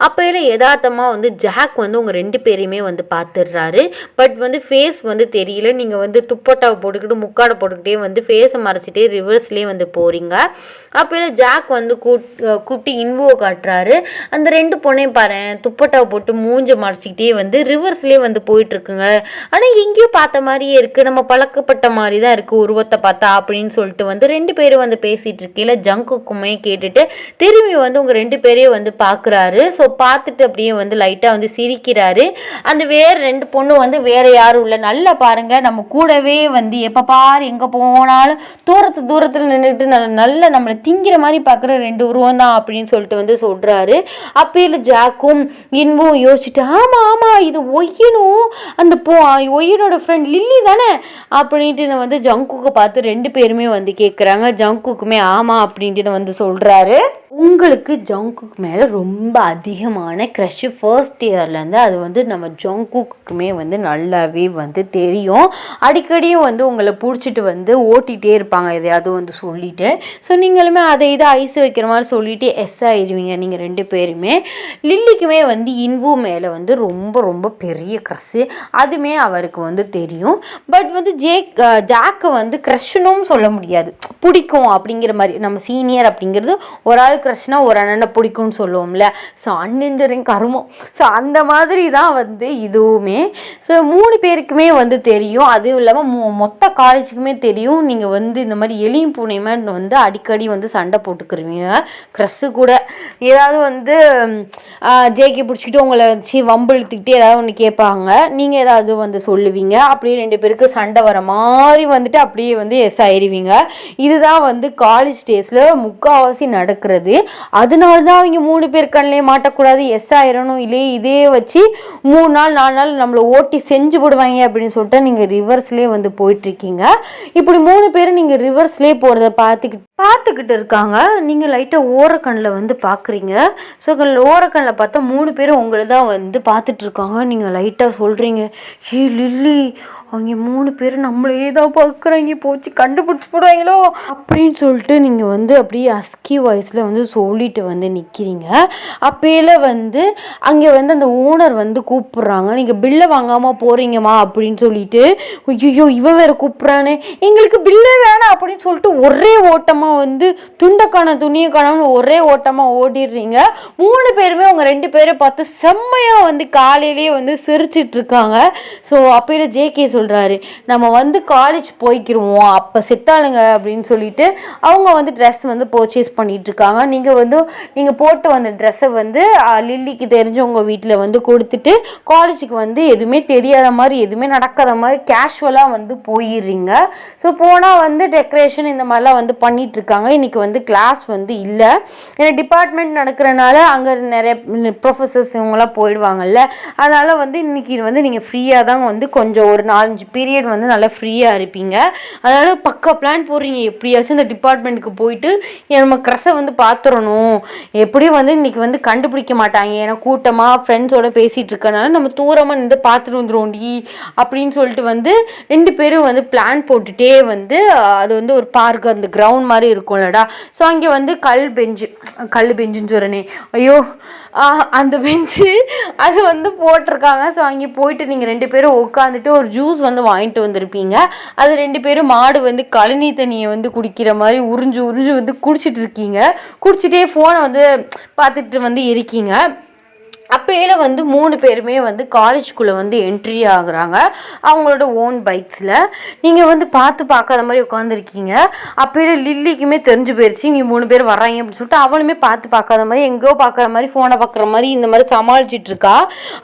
அப்போயில யதார்த்தமாக வந்து ஜாக் வந்து உங்கள் 2 பேரையுமே வந்து பார்த்துடுறாரு. பட் வந்து ஃபேஸ் வந்து தெரியல. நீங்கள் வந்து துப்பட்டாவை போட்டுக்கிட்டு முக்காடை போட்டுக்கிட்டே வந்து ஃபேஸை மறைச்சிட்டே ரிவர்ஸ்லேயே வந்து போகிறீங்க. அப்போ ஜாக் வந்து கூப்பிட்டு இன்வோவை காட்டுறாரு. அந்த 2 பொண்ணையும் பாரு துப்பட்டாவை போட்டு மூஞ்சை மறைச்சிக்கிட்டே வந்து ரிவர்ஸ்லேயே வந்து போயிட்டுருக்குங்க. ஆனால் எங்கேயும் பார்த்த மாதிரியே இருக்குது, நம்ம பழக்கப்பட்ட மாதிரி தான் இருக்குது உருவத்தை பார்த்தா அப்படின்னு சொல்லிட்டு வந்து 2 பேரும் வந்து பேசிகிட்டு இருக்கையில் ஜங்குக்குமே கேட்டுட்டு திரும்பி வந்து உங்கள் 2 பேரையும் வந்து பார்க்குறாரு. ஸோ பார்த்துட்டு அப்படியே வந்து லைட்டாக வந்து சிரிக்கிறாரு. அந்த வேறு 2 பொண்ணு வந்து வேறு யாரும் இல்லை, நல்லா பாருங்கள் நம்ம கூடவே வந்து எப்போ பாரு எங்கே போனாலும் தூரத்தில் நின்றுட்டு நல்ல நம்மளை திங்கிற மாதிரி பார்க்குற 2 உருவம் தான் அப்படின்னு சொல்லிட்டு வந்து சொல்கிறாரு. அப்பயில ஜாக்கும் இன்வும் யோசிச்சுட்டு ஆமாம் இது ஒய்யனும் அந்த ஒய்யனோட ஃப்ரெண்ட் லில்லி தானே அப்படின்ட்டு வந்து ஜங்குக்கை பார்த்து 2 பேருமே வந்து கேட்குறாங்க. ஜங்குக்குமே ஆமாம் அப்படின்ட்டு வந்து சொல்கிறாரு. உங்களுக்கு ஜங்குக் மேலே ரொம்ப அதிகமான க்ரஷ்ஷு ஃபர்ஸ்ட் இயர்லேருந்து அது வந்து நம்ம ஜங்குக்குமே வந்து நல்லாவே வந்து தெரியும். அடிக்கடியும் வந்து உங்களை பிடிச்சிட்டு வந்து ஓட்டிகிட்டே இருப்பாங்க எதையாவது வந்து சொல்லிவிட்டு. ஸோ நீங்களுமே அதை இதை ஐஸ் வைக்கிற மாதிரி சொல்லிவிட்டு எஸ் ஆயிடுவீங்க நீங்கள் 2 பேருமே. லில்லிக்குமே வந்து இன்வு மேலே வந்து ரொம்ப ரொம்ப பெரிய க்ரஷ்ஷு, அதுவுமே அவருக்கு வந்து தெரியும். பட் வந்து ஜாக்கை வந்து க்ரஷ்னும் சொல்ல முடியாது, பிடிக்கும் அப்படிங்கிற மாதிரி. நம்ம சீனியர் அப்படிங்கிறது ஒரு ஆள் க்ரஷ்னா ஒரு அண்ணனை பிடிக்கும்னு சொல்லுவோம்ல, ஸோ அண்ணன் கருமம். ஸோ அந்த மாதிரி தான் வந்து இதுவுமே. ஸோ 3 பேருக்குமே வந்து தெரியும். அதுவும் இல்லாமல் மொத்த காலேஜுக்குமே தெரியும் நீங்கள் வந்து இந்த மாதிரி எலியும் பூனையுமே வந்து அடிக்கடி வந்து சண்டை போட்டுக்கிருவீங்க. க்ரஷ்ஷு கூட ஏதாவது வந்து ஜேகே பிடிச்சிக்கிட்டு உங்களை வச்சு வம்பு இழுத்துக்கிட்டு ஏதாவது ஒன்று கேட்பாங்க, நீங்கள் ஏதாவது வந்து சொல்லுவீங்க, அப்படியே 2 பேருக்கு சண்டை வர மாதிரி வந்துட்டு அப்படியே வந்து எஸ் ஆயிடுவீங்க. இதுதான் வந்து காலேஜ் டேஸில் முக்கால்வாசி நடக்கிறது. அதனால தான் அவங்க 3 பேர் கண்ணிலே மாட்டக்கூடாது, எஸ் ஆயிரணும், இல்லையே இதே வச்சு 3 நாள் 4 நாள் நம்மளை ஓட்டி செஞ்சு விடுவாங்க அப்படின்னு சொல்லிட்டு நீங்கள் ரிவர்ஸ்லேயே வந்து போயிட்டுருக்கீங்க. இப்படி 3 பேரும் நீங்கள் ரிவர்ஸ்லேயே போகிறத பார்த்துக்கிட்டு இருக்காங்க. நீங்கள் லைட்டாக ஓரக்கண்ணில் வந்து பார்க்குறீங்க. ஸோ ஓரக்கண்ணில் பார்த்தா 3 பேரும் உங்களை தான் வந்து பார்த்துட்ருக்காங்க. நீங்கள் லைட்டாக சொல்கிறீங்க, ஏ லில்லி அவங்க 3 பேரும் நம்மளே தான் பார்க்குறாங்க, போச்சு கண்டுபிடிச்சி போடுவாங்களோ அப்படின்னு சொல்லிட்டு நீங்கள் வந்து அப்படியே அஸ்கி வாய்ஸில் வந்து சொல்லிட்டு வந்து நிற்கிறீங்க. அப்பையில் வந்து அங்கே வந்து அந்த ஓனர் வந்து கூப்பிட்றாங்க, நீங்கள் பில்லை வாங்காமல் போகிறீங்கம்மா அப்படின்னு சொல்லிட்டு. ஐயோ இவன் வேறு கூப்பிட்றானே, எங்களுக்கு பில்லே வேணாம் அப்படின்னு சொல்லிட்டு ஒரே ஓட்டமாக வந்து துண்டைக்கான துணியை காணாமல் ஒரே ஓட்டமாக ஓடிடுறீங்க. 3 பேருமே அவங்க 2 பேரை பார்த்து செம்மையாக வந்து காலையிலேயே வந்து சிரிச்சிட்ருக்காங்க. ஸோ அப்பையில் ஜேகே சொல்கிறாரு, நம்ம வந்து காலேஜ் போய்க்கிருவோம் அப்போ செத்தாளுங்க அப்படின்னு சொல்லிட்டு அவங்க வந்து ட்ரெஸ் வந்து பர்ச்சேஸ் பண்ணிகிட்ருக்காங்க. நீங்கள் போட்டு வந்த ட்ரெஸ்ஸை வந்து லில்லிக்கு தெரிஞ்சவங்க வீட்டில் வந்து கொடுத்துட்டு காலேஜுக்கு வந்து எதுவுமே தெரியாத மாதிரி எதுவுமே நடக்காத மாதிரி கேஷுவலாக வந்து போயிடுறீங்க. ஸோ போனால் வந்து டெக்கரேஷன் இந்த மாதிரிலாம் வந்து பண்ணிகிட்ருக்காங்க. இன்றைக்கி வந்து கிளாஸ் வந்து இல்லை, ஏன்னா டிபார்ட்மெண்ட் நடக்கிறனால அங்கே நிறைய ப்ரொஃபஸர்ஸ் இவங்களாம் போயிடுவாங்கல்ல, அதனால் வந்து இன்றைக்கி வந்து நீங்கள் ஃப்ரீயாக தான் வந்து கொஞ்சம் ஒரு 4-5 பீரியட் வந்து நல்லா ஃப்ரீயாக இருப்பீங்க. அதனால் பக்கா பிளான் போடுறீங்க, எப்படியாச்சும் இந்த டிபார்ட்மெண்ட்டுக்கு போயிட்டு நம்ம க்ரஷை வந்து பார்த்துடணும், எப்படியும் வந்து இன்றைக்கி வந்து கண்டுபிடிக்க மாட்டாங்க, ஏன்னா கூட்டமாக ஃப்ரெண்ட்ஸோடு பேசிகிட்டு இருக்கனால நம்ம தூரமாக நின்று பார்த்துட்டு வந்துடுவோண்டி அப்படின்னு சொல்லிட்டு வந்து 2 பேரும் வந்து பிளான் போட்டுகிட்டே வந்து அது வந்து ஒரு பார்க் அந்த கிரவுண்ட் மாதிரி இருக்கும்லடா, ஸோ அங்கே வந்து கல் பெஞ்சுன்னு சொல்கிறேனே, ஐயோ அந்த பெஞ்சு அது வந்து போட்டிருக்காங்க. ஸோ அங்கே போயிட்டு நீங்கள் 2 பேரும் உட்காந்துட்டு ஒரு ஜூஸ் வந்து வாங்கிட்டு வந்திருப்பீங்க. அது 2 பேரும் மாடு வந்து கழனி தண்ணியை வந்து குடிக்கிற மாதிரி உறிஞ்சு வந்து குடிச்சிட்டு இருக்கீங்க. குடிச்சிட்டே ஃபோனை வந்து பார்த்துட்டு வந்து இருக்கீங்க. அப்பையில் வந்து 3 பேருமே வந்து காலேஜுக்குள்ளே வந்து என்ட்ரி ஆகுறாங்க அவங்களோட ஓன் பைக்ஸில். நீங்கள் வந்து பார்க்காத மாதிரி உட்காந்துருக்கீங்க. அப்பையில் லில்லிக்குமே தெரிஞ்சு போயிடுச்சு இங்கே 3 பேர் வர்றாங்க அப்படின்னு சொல்லிட்டு அவளுமே பார்க்காத மாதிரி எங்கேயோ பார்க்குற மாதிரி ஃபோனை பார்க்குற மாதிரி இந்த மாதிரி சமாளிச்சிட்ருக்கா.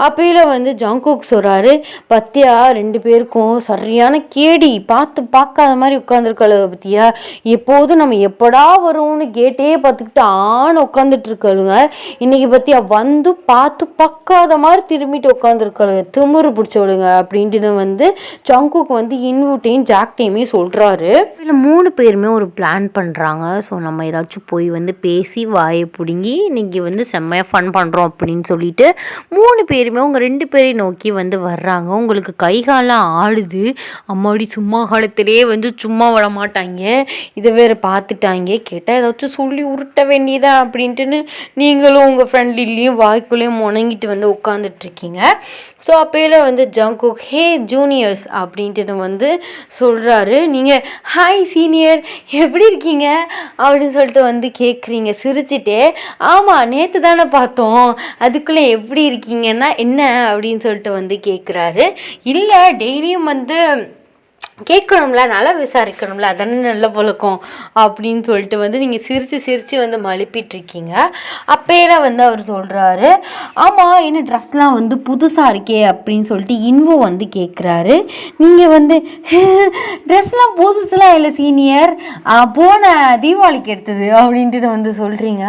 அப்பையில் வந்து ஜங்குக் சொல்கிறாரு, பத்தியா 2 பேருக்கும் சரியான கேடி, பார்க்காத மாதிரி உட்காந்துருக்காளு பத்தியா, எப்போதும் நம்ம எப்படா வரும்னு கேட்டே பார்த்துக்கிட்டு உட்காந்துட்டு இருக்காளுங்க, இன்னைக்கு பத்தியா வந்து பார்க்காத மாதிரி திரும்பிட்டு உட்காந்துருக்காளுங்க, திமிரு பிடிச்சவளுங்க அப்படின்ட்டு வந்து ஜங்குக் வந்து இன்வுட்டையும் ஜாக்டையுமே சொல்கிறாரு. இதில் 3 பேருமே ஒரு பிளான் பண்ணுறாங்க. ஸோ நம்ம ஏதாச்சும் போய் வந்து பேசி வாயை பிடுங்கி இன்றைக்கி வந்து செம்மையாக ஃபன் பண்ணுறோம் அப்படின்னு சொல்லிட்டு 3 பேருமே உங்கள் 2 பேரை நோக்கி வந்து வர்றாங்க. உங்களுக்கு கை காலம் ஆடுது, அம்மாடி சும்மா காலத்திலே வந்து சும்மா விட மாட்டாங்க, இதை வேறு பார்த்துட்டாங்க, கேட்டால் ஏதாச்சும் சொல்லி உருட்ட வேண்டியதா அப்படின்ட்டுன்னு நீங்களும் உங்கள் ஃப்ரெண்ட்லையும் வாய்க்குள்ளேயும் முணங்கிட்டு வந்து உட்காந்துட்ருக்கீங்க. ஸோ அப்பையில் வந்து ஜங்குக் ஹே ஜூனியர்ஸ் அப்படின்ட்டு வந்து சொல்கிறாரு. நீங்கள் ஹாய் சீனியர் எப்படி இருக்கீங்க அப்படின்னு சொல்லிட்டு வந்து கேட்குறீங்க சிரிச்சுட்டே. ஆமாம் நேற்று தானே பார்த்தோம், அதுக்குள்ளே எப்படி இருக்கீங்கன்னா என்ன அப்படின்னு சொல்லிட்டு வந்து கேட்குறாரு. இல்லை டெய்லியும் வந்து கேட்கணும்ல, நல்லா விசாரிக்கணும்ல, அதானே நல்ல பழக்கம் அப்படின்னு சொல்லிட்டு வந்து நீங்கள் சிரித்து சிரித்து வந்து மழுப்பிட்டுருக்கீங்க. அப்போயெல்லாம் வந்து அவர் சொல்கிறாரு, ஆமாம் என்ன ட்ரெஸ்லாம் வந்து புதுசாக இருக்கே அப்படின்னு சொல்லிட்டு இன்வோ வந்து கேட்குறாரு. நீங்கள் வந்து ட்ரெஸ்லாம் புதுசுலாம் இல்லை சீனியர், போன தீபாவளிக்கு எடுத்தது அப்படின்ட்டு வந்து சொல்கிறீங்க.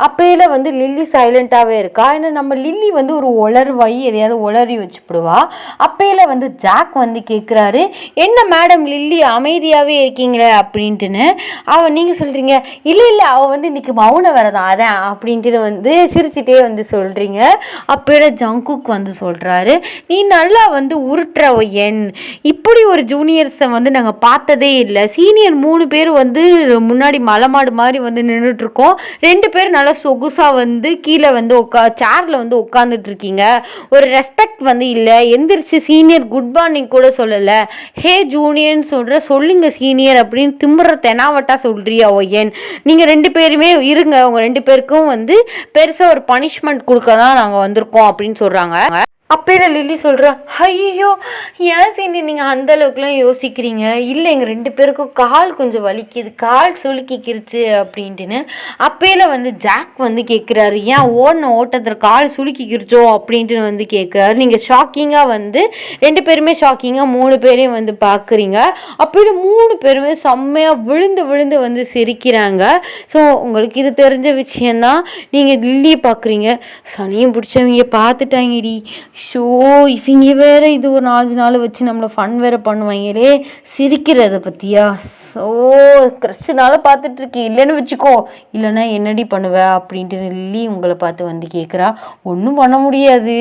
அப்போயெல்லாம் வந்து லில்லி சைலண்ட்டாகவே இருக்கா. ஏன்னா நம்ம லில்லி வந்து ஒரு உளறுவாய் எதையாவது உளறி வச்சுப்படுவா. அப்போயெல்லாம் வந்து ஜாக் வந்து கேட்குறாரு, என்ன மேடம் லில்லி அமைதியாகவே இருக்கீங்களே அப்படின்ட்டுன்னு. நீங்கள் சொல்கிறீங்க, இல்லை அவள் வந்து இன்றைக்கி மௌன விரதம் அதான் அப்படின்ட்டு வந்து சிரிச்சிட்டே வந்து சொல்கிறீங்க. அப்போல ஜங்குக் வந்து சொல்கிறாரு, நீ நல்லா வந்து உருட்டுற என் இப்படி ஒரு ஜூனியர்ஸை வந்து நாங்கள் பார்த்ததே இல்லை. சீனியர் 3 பேர் வந்து முன்னாடி மலை மாடு மாதிரி வந்து நின்றுட்டுருக்கோம். 2 பேர் நல்லா சொகுசாக வந்து கீழே வந்து சேரில் வந்து உட்காந்துட்டு இருக்கீங்க. ஒரு ரெஸ்பெக்ட் வந்து இல்லை. எந்திரிச்சு சீனியர் குட் மார்னிங் கூட சொல்லலை. ஹே ஜூனியர்னு சொல்லுங்க சீனியர் அப்படின்னு திமுற தெனாவட்டா சொல்கிறியா ஒய்யன். நீங்கள் 2 பேருமே இருங்க, உங்கள் 2 பேருக்கும் வந்து பெருசாக ஒரு பனிஷ்மெண்ட் கொடுக்க தான் நாங்கள் வந்திருக்கோம் அப்படின்னு சொல்கிறாங்க. அப்போல லில்லி சொல்கிறா, ஐயோ ஏன் சீனியர் நீங்கள் அந்தளவுக்குலாம் யோசிக்கிறீங்க. இல்லை எங்கள் 2 பேருக்கும் கால் கொஞ்சம் வலிக்குது, கால் சுளுக்கிக்கிருச்சு அப்படின்ட்டுன்னு. அப்போல வந்து ஜாக் வந்து கேட்குறாரு, ஏன் ஓட்டத்தில் கால் சுளுக்கிக்கிருச்சோ அப்படின்ட்டு வந்து கேட்குறாரு. நீங்கள் ஷாக்கிங்காக வந்து 2 பேருமே ஷாக்கிங்காக 3 பேரையும் வந்து பார்க்குறீங்க. அப்போல 3 பேருமே செம்மையாக விழுந்து விழுந்து வந்து சிரிக்கிறாங்க. ஸோ உங்களுக்கு இது தெரிஞ்ச விஷயந்தான். நீங்கள் லில்லியை பார்க்குறீங்க, சனியும் பிடிச்சவங்க பார்த்துட்டாங்கடி. ஷோ இவங்க வேறு இது ஒரு 4 நாள் வச்சு நம்மளை ஃபன் வேறு பண்ணுவாங்களே, சிரிக்கிறத பற்றியா. ஸோ க்ரஷ்னால பார்த்துட்ருக்கேன், இல்லைன்னு வச்சுக்கோ, இல்லைன்னா என்னடி பண்ணுவ அப்படின்ட்டு லில்லி உங்களை பார்த்து வந்து கேட்குறா. ஒன்றும் பண்ண முடியாது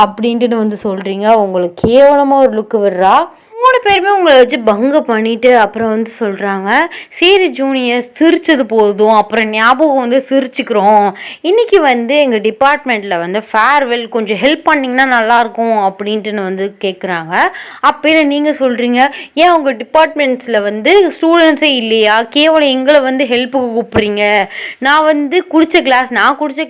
அப்படின்ட்டு வந்து சொல்கிறீங்க. உங்களுக்கு கேவலமாக ஒரு லுக்கு விடுறா. 3 பேருமே உங்களை வச்சு பங்க பண்ணிவிட்டு அப்புறம் வந்து சொல்கிறாங்க, சரி ஜூனியர்ஸ் சிரிச்சது போதும், அப்புறம் ஞாபகம் வந்து சிரிச்சுக்கிறோம். இன்றைக்கி வந்து எங்கள் டிபார்ட்மெண்ட்டில் வந்து ஃபேர்வெல் கொஞ்சம் ஹெல்ப் பண்ணிங்கன்னா நல்லாயிருக்கும் அப்படின்ட்டு வந்து கேட்குறாங்க. அப்போல நீங்கள் சொல்கிறீங்க, ஏன் உங்கள் டிபார்ட்மெண்ட்ஸில் வந்து ஸ்டூடெண்ட்ஸே இல்லையா, கேவலம் எங்களை வந்து ஹெல்ப்புக்கு கூப்பிட்றீங்க. நான் வந்து குடித்த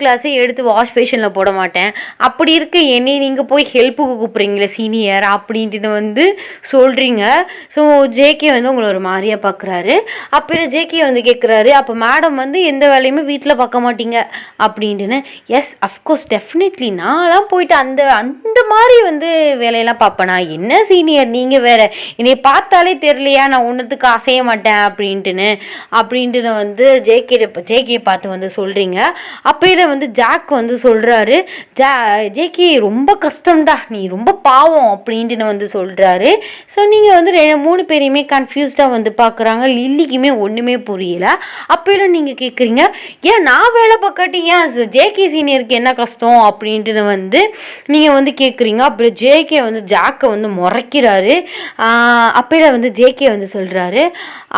கிளாஸே எடுத்து வாஷ் பேஷனில் போட மாட்டேன். அப்படி இருக்க என்னை நீங்கள் போய் ஹெல்ப்புக்கு கூப்பிட்றீங்களே சீனியர் அப்படின்ட்டு வந்து சொல்கிறீங்க. ஸோ ஜேகே வந்து உங்களை ஒரு மாதிரியாக பார்க்குறாரு. அப்போ ஜேகே வந்து கேட்குறாரு, அப்போ மேடம் வந்து எந்த வேலையுமே வீட்டில் பார்க்க மாட்டீங்க அப்படின்ட்டுன்னு. எஸ் அஃப்கோர்ஸ் டெஃபினெட்லி, நான்லாம் போயிட்டு அந்த அந்த மாதிரி வந்து வேலையெல்லாம் பார்ப்பேனா. என்ன சீனியர் நீங்கள் வேறு, என்னை பார்த்தாலே தெரியலையா நான் ஒன்றுத்துக்கு அசைய மாட்டேன் அப்படின்ட்டுன்னு வந்து ஜேகே பார்த்து வந்து சொல்கிறீங்க. அப்போயில வந்து ஜாக் வந்து சொல்கிறாரு, ஜேகே ரொம்ப கஷ்டம்டா, நீ ரொம்ப பாவம் அப்படின்ட்டுன்னு வந்து சொல்கிறாரு. ஸோ நீங்கள் வந்து 3 பேரையுமே கன்ஃபியூஸ்டாக வந்து பார்க்குறாங்க. லில்லிக்குமே ஒன்றுமே புரியல. அப்போயில நீங்கள் கேட்குறீங்க, ஏன் நான் வேலை பார்க்காட்டி ஏன் ஜேகே சீனியருக்கு என்ன கஷ்டம் அப்படின்ட்டு வந்து நீங்கள் வந்து கேட்குறீங்க. அப்படி ஜேகே வந்து ஜாக்கை வந்து முறைக்கிறாரு. அப்போயில வந்து ஜேகே வந்து சொல்கிறாரு,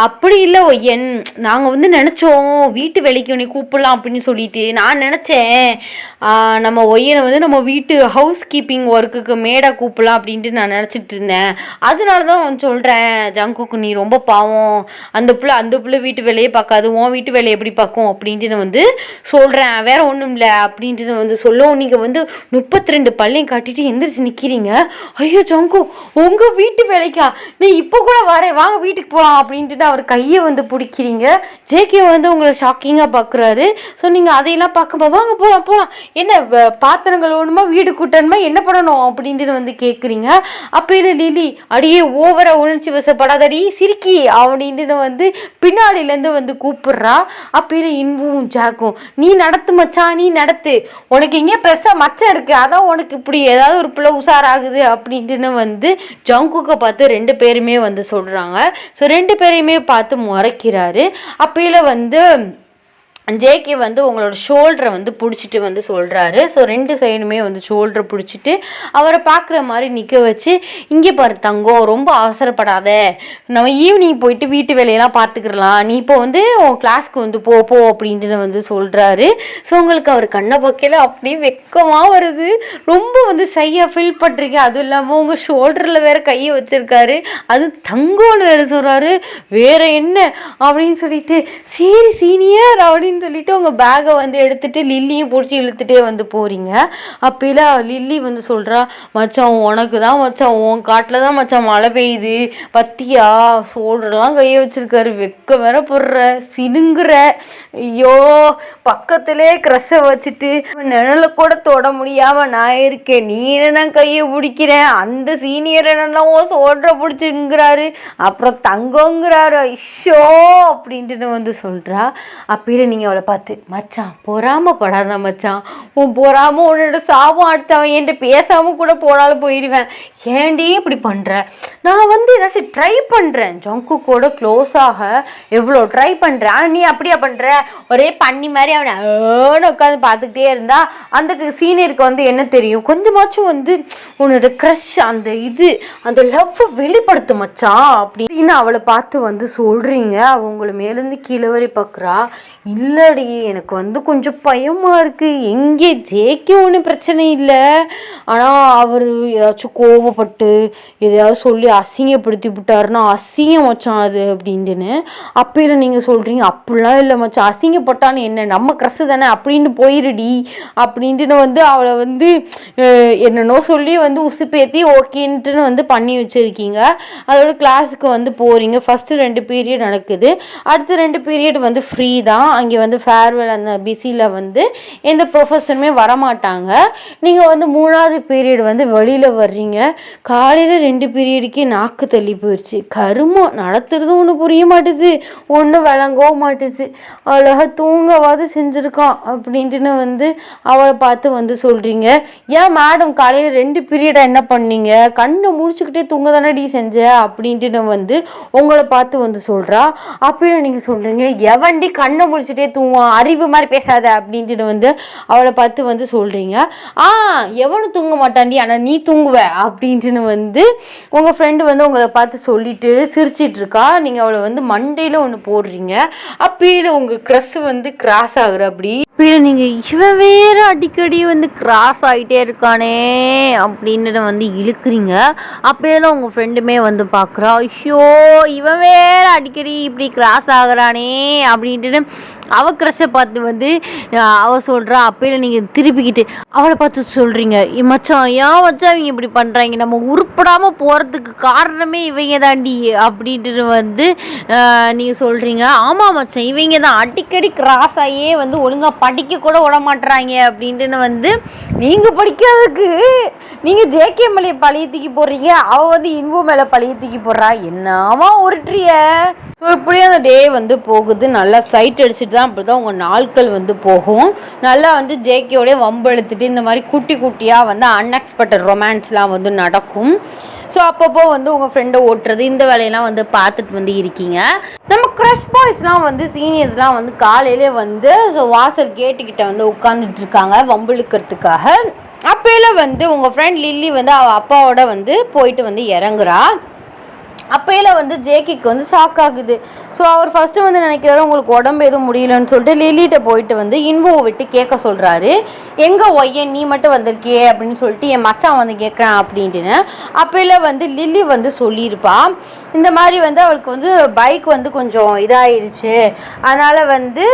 அப்படி இல்லை ஒய்யன், நாங்கள் வந்து நினச்சோம் வீட்டு வேலைக்கு உன்னை கூப்பிடலாம் அப்படின்னு சொல்லிட்டு நான் நினச்சேன், நம்ம ஒய்யனை வந்து நம்ம வீட்டு ஹவுஸ் கீப்பிங் ஒர்க்குக்கு மேடாக கூப்பிடலாம் அப்படின்ட்டு நான் நினச்சிட்டு இருந்தேன். அதனால தான் வந்து சொல்கிறேன், ஜங்குக்கு நீ ரொம்ப பாவம், அந்த பிள்ளை வீட்டு வேலையே பார்க்காது, உன் வீட்டு வேலையை எப்படி பார்க்கும் அப்படின்ட்டு நான் வந்து சொல்கிறேன், வேறு ஒன்றும் இல்லை அப்படின்ட்டு வந்து சொல்லுவோம். நீங்கள் வந்து 32 பல்லையும் காட்டிட்டு எந்திரிச்சு நிற்கிறீங்க. ஐயோ ஜங்கு, உங்கள் வீட்டு வேலைக்கா, நீ இப்போ கூட வரேன், வாங்க வீட்டுக்கு போகலாம் அப்படின்ட்டு அவர் கையை வந்து பிடிக்கிறீங்க. ஜேகே வந்து உங்களை ஷாக்கிங்காக பார்க்குறாரு. ஸோ நீங்கள் அதையெல்லாம் பார்க்கும்போது வாங்க போகலாம், என்ன பாத்திரங்கள் ஒன்றுமா வீடு கூட்டணுமா என்ன பண்ணணும் அப்படின்ட்டு வந்து கேட்குறீங்க. அப்போ இல்லை லிலி, அடியே ஓவரா உணர்ச்சி வசப்படாதடி சிரிக்கி அப்படின்ட்டு வந்து பின்னாடியிலேருந்து வந்து கூப்பிடுறா. அப்போ இன்பும் ஜாக்கும், நீ நடத்து மச்சான், நீ நடத்து, உனக்கு எங்கேயே பெருசாக மச்சம் இருக்குது, அதான் உனக்கு இப்படி ஏதாவது ஒரு பிள்ளை உஷாராகுது அப்படின்ட்டுன்னு வந்து ஜங்குக்கை பார்த்து 2 பேருமே வந்து சொல்கிறாங்க. ஸோ 2 பேரையுமே பார்த்து முறைக்கிறாரு. அப்போல வந்து ஜேகே வந்து உங்களோட ஷோல்டரை வந்து பிடிச்சிட்டு வந்து சொல்கிறாரு. ஸோ 2 சைடுமே வந்து ஷோல்டரை பிடிச்சிட்டு அவரை பார்க்குற மாதிரி நிற்க வச்சு, இங்கே பாரு தங்கம், ரொம்ப அவசரப்படாத, நம்ம ஈவினிங் போயிட்டு வீட்டு வேலையெல்லாம் பார்த்துக்கிறலாம், நீ இப்போ வந்து உன் கிளாஸ்க்கு வந்து போ அப்படின்ட்டு வந்து சொல்கிறாரு. ஸோ உங்களுக்கு அவர் கண்ணை பக்கையில் அப்படியே வெக்கமாக வருது, ரொம்ப வந்து ஷையாக ஃபீல் பண்ணுறீங்க. அதுவும் இல்லாமல் உங்கள் ஷோல்டரில் வேறு கையை வச்சுருக்காரு, அது தங்கம்னு வேறு சொல்கிறாரு. வேறு என்ன அப்படின்னு சொல்லிட்டு, சரி சீனியர் அப்படின்னு அப்படின்னு சொல்லிட்டு உங்கள் பேக்கை வந்து எடுத்துகிட்டு லில்லியும் பிடிச்சி இழுத்துட்டே வந்து போகிறீங்க. அப்போல லில்லி வந்து சொல்கிறா, மச்சான் உனக்கு தான் மச்சான், உன் காட்டில் தான் மச்சான் மழை பெய்யுது பத்தியா, சோல்டர்லாம் கையை வச்சிருக்காரு, வெக்க வேற போடுற, சினுங்குற, ஐயோ பக்கத்திலே க்ரஷை வச்சுட்டு நிழல கூட தொட முடியாமல் நான் இருக்கேன், நீ என்ன கையை பிடிக்கிறேன், அந்த சீனியர் என்னெல்லாம் சோல்டரை பிடிச்சிங்கிறாரு, அப்புறம் தங்கங்கிறாரு, ஐஷோ அப்படின்ட்டு வந்து சொல்கிறா. அப்பயில நீங்கள் அவளை பார்த்து, மச்சான் பொறாமப்படாத மச்சான், உன் பொறாம உன்னோட சாபம் அடுத்தவன் என்கிட்ட பேசாமல் கூட போனாலும் போயிடுவேன், ஏன்டி இப்படி பண்ணுற, நான் வந்து ஏதாச்சும் ட்ரை பண்ணுறேன், ஜங்குக்கோட க்ளோஸ் ஆக எவ்வளோ ட்ரை பண்ணுறேன், ஆனால் நீ அப்படியா பண்ணுற, ஒரே பண்ணி மாதிரி அவனை உட்காந்து பார்த்துக்கிட்டே இருந்தா அந்த சீனியருக்கு வந்து என்ன தெரியும், கொஞ்சமாச்சும் வந்து உன்னோட க்ரஷ் அந்த அந்த லவ் வெளிப்படுத்து மச்சான் அப்படின்னு அவளை பார்த்து வந்து சொல்கிறீங்க. அவங்கள மேலேருந்து கீழே வரை பார்க்குறா. இல்லடி எனக்கு வந்து கொஞ்சம் பயமாக இருக்குது, எங்கே ஜேக்கே ஒன்றும் பிரச்சனை இல்லை, ஆனால் அவர் ஏதாச்சும் கோவப்பட்டு எதையாவது சொல்லி அசிங்கப்படுத்தி விட்டாருன்னா அசிங்கம் மச்சான் அது அப்படின்ட்டுன்னு. அப்பயில நீங்கள் சொல்கிறீங்க, அப்படிலாம் இல்லை மச்சான், அசிங்கப்பட்டான்னு என்ன, நம்ம க்ரஷு தானே அப்படின்னு போயிருடி அப்படின்ட்டுன்னு வந்து அவளை வந்து என்னென்னோ சொல்லி வந்து உசுப்பேற்றி ஓகேன்ட்டுன்னு வந்து பண்ணி வச்சுருக்கீங்க. அதோட கிளாஸுக்கு வந்து போகிறீங்க. ஃபஸ்ட்டு 2 பீரியட் நடக்குது, அடுத்த 2 பீரியட் வந்து ஃப்ரீ தான். அங்கே வந்து ஃபேர்வெல் அந்த பிஸியில் வந்து எந்த ப்ரொஃபஸருமே வரமாட்டாங்க. நீங்கள் வந்து 3வது பீரியட் வந்து வெளியில் வர்றீங்க. காலையில் 2 பீரியடுக்கே நாக்கு தள்ளி போயிடுச்சு. கருமம் நடத்துறது ஒன்று புரிய மாட்டுது, ஒன்றும் விளங்கவும் மாட்டுது, அழகாக தூங்கவாது செஞ்சுருக்கான் அப்படின்ட்டுன்னு வந்து அவளை பார்த்து வந்து சொல்கிறீங்க. ஏன் மேடம் காலையில் 2 பீரியடாக என்ன பண்ணீங்க, கண்ணை முடிச்சுக்கிட்டே தூங்க தானே செஞ்ச அப்படின்ட்டு வந்து உங்களை பார்த்து வந்து சொல்கிறா. அப்படின்னு நீங்கள் சொல்கிறீங்க, எவண்டி கண்ணை முடிச்சுட்டே தூங்குவான், அறிவு மாதிரி பேசாத அப்படின்ட்டு வந்து அவளை பார்த்து வந்து சொல்கிறீங்க. எவனும் தூங்க மாட்டாண்டி, ஆனால் நீ தூங்குவ அப்படின்ட்டுன்னு வந்து உங்கள் ஃப்ரெண்டு வந்து உங்களை பார்த்து சொல்லிட்டு சிரிச்சிட்டு இருக்கா. நீங்கள் அவளை வந்து மண்டையில் ஒன்று போடுறீங்க. அப்பயில உங்கள் க்ரஷ் வந்து கிராஸ் ஆகுற அப்படி நீங்கள் இவன் வேறு அடிக்கடி வந்து கிராஸ் ஆகிட்டே இருக்கானே அப்படின்னு வந்து இழுக்கிறீங்க. அப்போதான் உங்கள் ஃப்ரெண்டுமே வந்து பார்க்குறா, ஐயோ இவன் வேறு அடிக்கடி இப்படி கிராஸ் ஆகுறானே அப்படின்ட்டு அவள் க்ரஷை பார்த்து வந்து அவள் சொல்கிறா. அப்போயில நீங்கள் திருப்பிக்கிட்டு அவளை பார்த்து சொல்கிறீங்க, மச்சான் ஏன் மச்சான் இவங்க இப்படி பண்ணுறாங்க, நம்ம உருப்படாமல் போகிறதுக்கு காரணமே இவங்க தாண்டி அப்படின்ட்டு வந்து நீங்கள் சொல்கிறீங்க. ஆமாம் மச்சான் இவங்க தான் அடிக்கடி கிராஸ் ஆகியே வந்து ஒழுங்காக படிக்க கூட விட மாட்டுறாங்க அப்படின்ட்டு வந்து நீங்கள் படிக்காததுக்கு நீங்கள் ஜேகே மேலே பழைய தூக்கி போடுறீங்க, அவள் வந்து இன்பு மேலே பழைய தூக்கி போடுறா, என்னவா உருட்டுறிய. ஸோ இப்படியே அந்த டே வந்து போகுது. நல்லா சைட் அடிச்சுட்டு தான் அப்படி தான் உங்கள் நாட்கள் வந்து போகும். நல்லா வந்து ஜேகேயோடய வம்பெழுத்துட்டு இந்த மாதிரி குட்டி குட்டியாக வந்து அன்எக்ஸ்பெக்டட் ரொமான்ஸ்லாம் வந்து நடக்கும். ஸோ அப்பப்போ வந்து உங்கள் ஃப்ரெண்டை ஓட்டுறது இந்த வேலையெல்லாம் வந்து பார்த்துட்டு வந்து இருக்கீங்க. நம்ம க்ரஷ் பாய்ஸ்லாம் வந்து சீனியர்ஸ்லாம் வந்து காலையிலே வந்து ஸோ வாசல் கேட்டுக்கிட்ட வந்து உட்காந்துட்டு இருக்காங்க வம்பிழுக்கிறதுக்காக. அப்போல வந்து உங்கள் ஃப்ரெண்ட் லில்லி வந்து அவள் அப்பாவோட வந்து போயிட்டு வந்து இறங்குறா. அப்போல வந்து ஜேகேக்கு வந்து ஷாக் ஆகுது. ஸோ அவர் ஃபஸ்ட்டு வந்து நினைக்கிறாரு உங்களுக்கு உடம்பு எதுவும் முடியலன்னு சொல்லிட்டு லில்லிகிட்ட போயிட்டு வந்து இன்புவை விட்டு கேட்க சொல்கிறாரு. எங்கே ஒய்யன் நீ மட்டும் வந்திருக்கியே அப்படின்னு சொல்லிட்டு என் மச்சான் வந்து கேட்குறான் அப்படின்ட்டுன்னு. அப்போல வந்து லில்லி வந்து சொல்லியிருப்பா, இந்த மாதிரி வந்து அவளுக்கு வந்து பைக் வந்து கொஞ்சம் இதாகிடுச்சு, அதனால் வந்து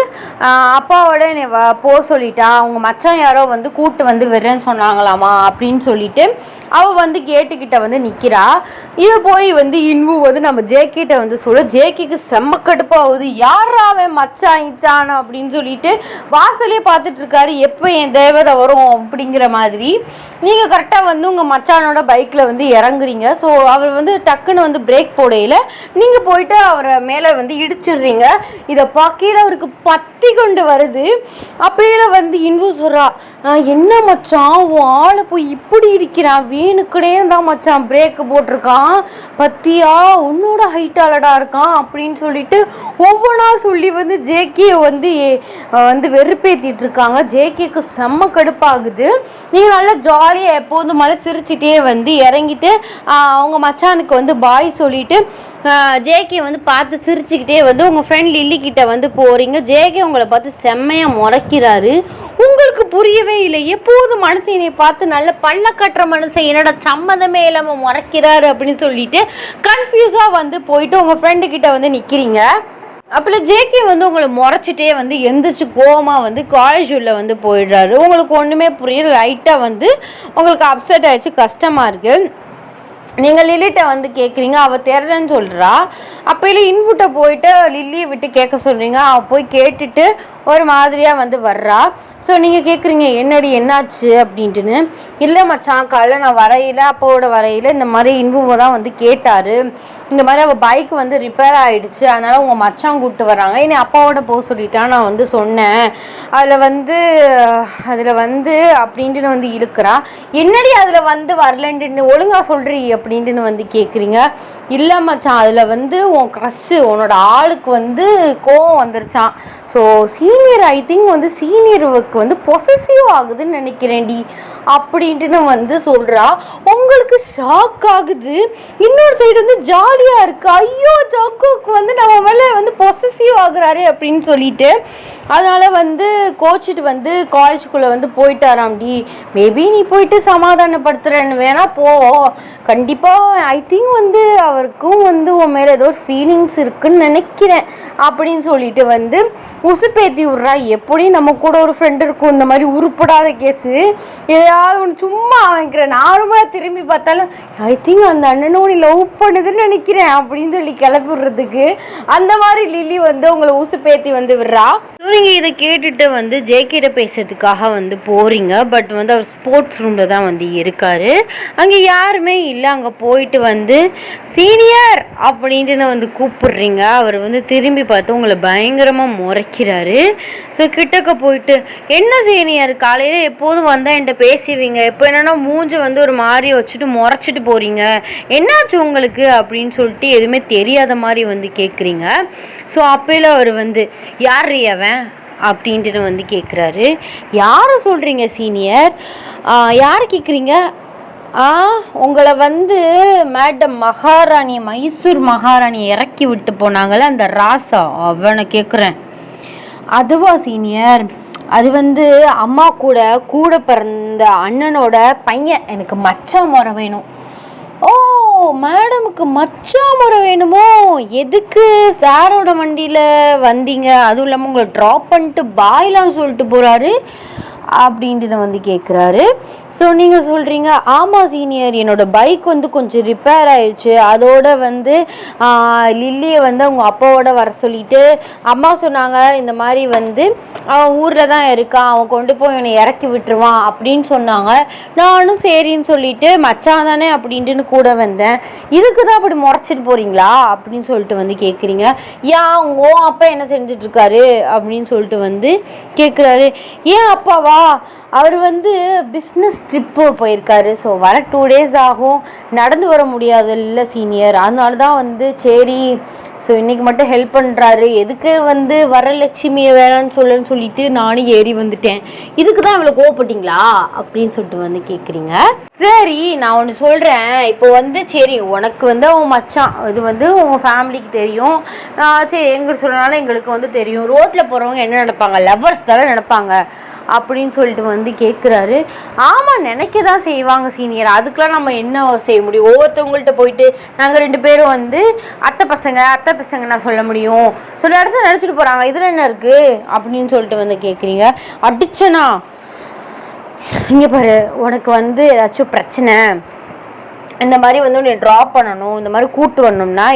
அப்பாவோட என்னை போக சொல்லிட்டா, அவங்க மச்சான் யாரோ வந்து கூட்டு வந்து விடுறேன்னு சொன்னாங்களாமா அப்படின்னு சொல்லிட்டு அவள் வந்து கேட்டுக்கிட்ட வந்து நிற்கிறா. இதை போய் வந்து இன்பு வந்து நம்ம ஜேகேட்ட வந்து சொல்ல, ஜேகேக்கு செம்ம கடுப்பாகுது, யாரா அவன் மச்சான் இச்சான் அப்படின்னு சொல்லிட்டு வாசலே பார்த்துட்டு இருக்காரு, எப்போ என் தேவதை வரும் அப்படிங்கிற மாதிரி. நீங்கள் கரெக்டாக வந்து உங்கள் மச்சானோட பைக்கில் வந்து இறங்குறீங்க. ஸோ அவர் வந்து டக்குன்னு வந்து பிரேக் போடையில் நீங்கள் போயிட்டு அவரை மேலே வந்து இடிச்சிடுறீங்க. இதை பார்க்கையில் அவருக்கு பத்தி கொண்டு வருது. அப்பையில வந்து இன்பு சொல்கிறா, என்ன மச்சான் உன் ஆளை போய் இப்படி இடிக்கிறான், வேணுக்குனே தான் மச்சான் பிரேக்கு போட்டிருக்கான், பத்தியா உன்னோட ஹைட்டாலடா இருக்கான் அப்படின்னு சொல்லிட்டு ஒவ்வொன்றா சொல்லி வந்து ஜேகே வந்து வந்து வெறுப்பேற்றிட்டு இருக்காங்க. ஜேகேக்கு செம்ம கடுப்பாகுது. நீங்கள் நல்லா ஜாலியாக எப்போதும் மேலே சிரிச்சிட்டே வந்து இறங்கிட்டு அவங்க மச்சானுக்கு வந்து பாய் சொல்லிட்டு ஜேகே வந்து பார்த்து சிரிச்சுக்கிட்டே வந்து உங்கள் ஃப்ரெண்ட் லில்லி கிட்ட வந்து போகிறீங்க. ஜேகே உங்களை பார்த்து செம்மையாக முறைக்கிறாரு. உங்களுக்கு புரியவே இல்லை, எப்போதும் மனுஷனை பார்த்து நல்ல பல்ல கட்டுற மனுஷன் என்னோட சம்மந்தமே இல்லாமல் முறைக்கிறாரு அப்படின்னு சொல்லிட்டு கன்ஃபியூஸாக வந்து போயிட்டு உங்கள் ஃப்ரெண்டு கிட்ட வந்து நிற்கிறீங்க. அப்போ ஜேகே வந்து உங்களை முறைச்சிட்டே வந்து எந்திரிச்சு கோவமாக வந்து காலேஜ் உள்ள வந்து போயிடுறாரு. உங்களுக்கு ஒன்றுமே புரியல, லைட்டாக வந்து உங்களுக்கு அப்செட் ஆகிடுச்சு, கஷ்டமாக இருக்குது. நீங்கள் லில்லிட்ட வந்து கேட்குறீங்க, அவள் தெரிலன்னு சொல்கிறா. அப்போ இல்லை இன்புட்டை போயிட்டு லில்லியை விட்டு கேட்க சொல்கிறீங்க. அவள் போய் கேட்டுட்டு ஒரு மாதிரியாக வந்து வர்றா. ஸோ நீங்கள் கேட்குறீங்க என்னடி என்னாச்சு அப்படின்ட்டுன்னு. இல்லை மச்சான், காலைல நான் வரையில் அப்பாவோட வரையில் இந்த மாதிரி இன்புவை தான் வந்து கேட்டார், இந்த மாதிரி அவள் பைக் வந்து ரிப்பேர் ஆகிடுச்சு, அதனால் உங்கள் மச்சான் கூப்பிட்டு வராங்க, என்னை அப்பாவோட போக சொல்லிட்டான், நான் வந்து சொன்னேன், அதில் வந்து அப்படின்ட்டுன்னு வந்து இழுக்கிறா. என்னடி அதில் வந்து வரலன்ட்டு ஒழுங்காக சொல்கிறீ அப்படின்ட்டுன்னு வந்து கேட்குறீங்க. இல்லை மச்சான், அதில் வந்து உன் க்ரஷ்ஷு உன்னோட ஆளுக்கு வந்து கோவம் வந்துருச்சான். ஸோ சீனியர் ஐ திங்க் வந்து சீனியருக்கு வந்து பொசசிவ் ஆகுதுன்னு நினைக்கிறேன்டி அப்படின்ட்டுன்னு வந்து சொல்கிறா. உங்களுக்கு ஷாக் ஆகுது. இன்னொரு சைடு வந்து ஜாலியாக இருக்குது. ஐயோ ஜாக்குக்கு வந்து நம்ம மேலே வந்து பொசசிவ் ஆகுறாரு அப்படின்னு சொல்லிட்டு அதனால் வந்து கோச்சிட்டு வந்து காலேஜுக்குள்ளே வந்து போயிட்டாராம்டி. மேபி நீ போயிட்டு சமாதானப்படுத்துகிறேன்னு வேணால் போ, கண்டிப்பாக ஐ திங்க் வந்து அவருக்கும் வந்து உன் மேலே ஏதோ ஒரு ஃபீலிங்ஸ் இருக்குன்னு நினைக்கிறேன் அப்படின்னு சொல்லிட்டு வந்து உசுப்பேத்தி விட்றா. எப்படி நம்ம கூட ஒரு ஃப்ரெண்டு இருக்கும் இந்த மாதிரி உருப்படாத கேஸு ஏதாவது ஒன்று சும்மா வாங்கிக்கிற, நார்மலாக திரும்பி பார்த்தாலும் ஐ திங்க் அந்த அண்ணனும் நீ லவ் பண்ணுதுன்னு நினைக்கிறேன் அப்படின்னு சொல்லி கிளப்பி விடுறதுக்கு அந்த மாதிரி லில்லி வந்து உங்களை உசுப்பேத்தி வந்து விடுறா. ஸோ நீங்கள் இதை கேட்டுட்டு வந்து ஜேகிட்ட பேசுறதுக்காக வந்து போகிறீங்க. பட் வந்து அவர் ஸ்போர்ட்ஸ் ரூமில் தான் வந்து இருக்கார். அங்கே யாருமே இல்லை. அங்கே போயிட்டு வந்து சீனியர் அப்படின்ட்டு வந்து கூப்பிடுறீங்க. அவர் வந்து திரும்பி பார்த்து உங்களை பயங்கரமாக முறைக்கிறாரு. ஸோ கிட்டக்க போயிட்டு என்ன சீனியர், காலையில் எப்போதும் வந்தால் என்கிட்ட பேசுவீங்க, இப்போ என்னென்னா மூஞ்சி வந்து ஒரு மாதிரி வச்சுட்டு முறைச்சிட்டு போகிறீங்க, என்னாச்சு உங்களுக்கு அப்படின்னு சொல்லிட்டு எதுவுமே தெரியாத மாதிரி வந்து கேட்குறீங்க. ஸோ அப்போல அவர் வந்து யார் அவன் அப்படின்ட்டு வந்து கேட்குறாரு. யாரை சொல்கிறீங்க சீனியர், யாரை கேட்குறீங்க? உங்களை வந்து மேடம் மகாராணி, மைசூர் மகாராணி இறக்கி விட்டு போனாங்களே அந்த ராசா, அவனை கேட்குறேன். அதுவா சீனியர், அது வந்து அம்மா கூட பிறந்த அண்ணனோட பையன், எனக்கு மச்சான் முறை வேணும். ஓ மேடமுக்கு மச்சான் முறை வேணுமோ, எதுக்கு சாரோட வண்டியில் வந்தீங்க, அதுவும் இல்லாமல் உங்களை ட்ராப் பண்ணிட்டு பாய்லாம் சொல்லிட்டு போகிறாரு அப்படின்ட்டு வந்து கேட்குறாரு. ஸோ நீங்கள் சொல்கிறீங்க ஆமாம் சீனியர், என்னோடய பைக் வந்து கொஞ்சம் ரிப்பேர் ஆயிடுச்சு, அதோட வந்து லில்லியை வந்து அவங்க அப்பாவோட வர சொல்லிவிட்டு அம்மா சொன்னாங்க இந்த மாதிரி வந்து அவன் ஊரில் தான் இருக்கான், அவன் கொண்டு போய் என்னை இறக்கி விட்டுருவான் அப்படின்னு சொன்னாங்க. நானும் சரின்னு சொல்லிட்டு மச்சான் தானே அப்படின்ட்டுன்னு கூட வந்தேன். இதுக்கு தான் அப்படி முறைச்சிட்டு போகிறீங்களா அப்படின்னு சொல்லிட்டு வந்து கேட்குறீங்க. ஏன் ஓ அப்பா என்ன செஞ்சிட்ருக்காரு அப்படின்னு சொல்லிட்டு வந்து கேட்குறாரு. ஏன் அப்பாவா, அவர் வந்து பிஸ்னஸ் ட்ரிப்பு போயிருக்காரு. ஸோ வர 2 days ஆகும், நடந்து வர முடியாது இல்லை சீனியர், அதனால தான் வந்து சரி ஸோ இன்றைக்கி மட்டும் ஹெல்ப் பண்ணுறாரு, எதுக்கு வந்து வரலட்சுமியை வேணான்னு சொல்லிட்டு நானும் ஏறி வந்துட்டேன், இதுக்கு தான் இவ்வளோ கோவப்பட்டீங்களா அப்படின்னு சொல்லிட்டு வந்து கேட்குறீங்க. சரி நான் ஒன்று சொல்கிறேன், இப்போ வந்து சரி உனக்கு வந்து அவன் மச்சான், இது வந்து உங்கள் ஃபேமிலிக்கு தெரியும், சரி எங்களுக்கு சொல்கிறனால எங்களுக்கு வந்து தெரியும், ரோட்டில் போகிறவங்க என்ன நினைப்பாங்க, லவ்வர்ஸ் தானே நினைப்பாங்க அப்படின்னு சொல்லிட்டு வந்து கேட்குறாரு. ஆமாம் நினைக்க தான் செய்வாங்க சீனியர், அதுக்கெலாம் நம்ம என்ன செய்ய முடியும், ஒவ்வொருத்தவங்கள்ட்ட போயிட்டு நாங்கள் 2 பேரும் வந்து அத்தை பசங்க நான் சொல்ல முடியும், சொல்லி நடிச்சிட்டு போகிறாங்க, இதில் என்ன இருக்குது அப்படின்னு சொல்லிட்டு வந்து கேட்குறீங்க. அடிச்சனா இங்கே பாரு, உனக்கு வந்து ஏதாச்சும் பிரச்சனை, இந்த மாதிரி வந்து உன்னை ட்ராப் பண்ணணும், இந்த மாதிரி கூப்பிட்டு வரணும்னா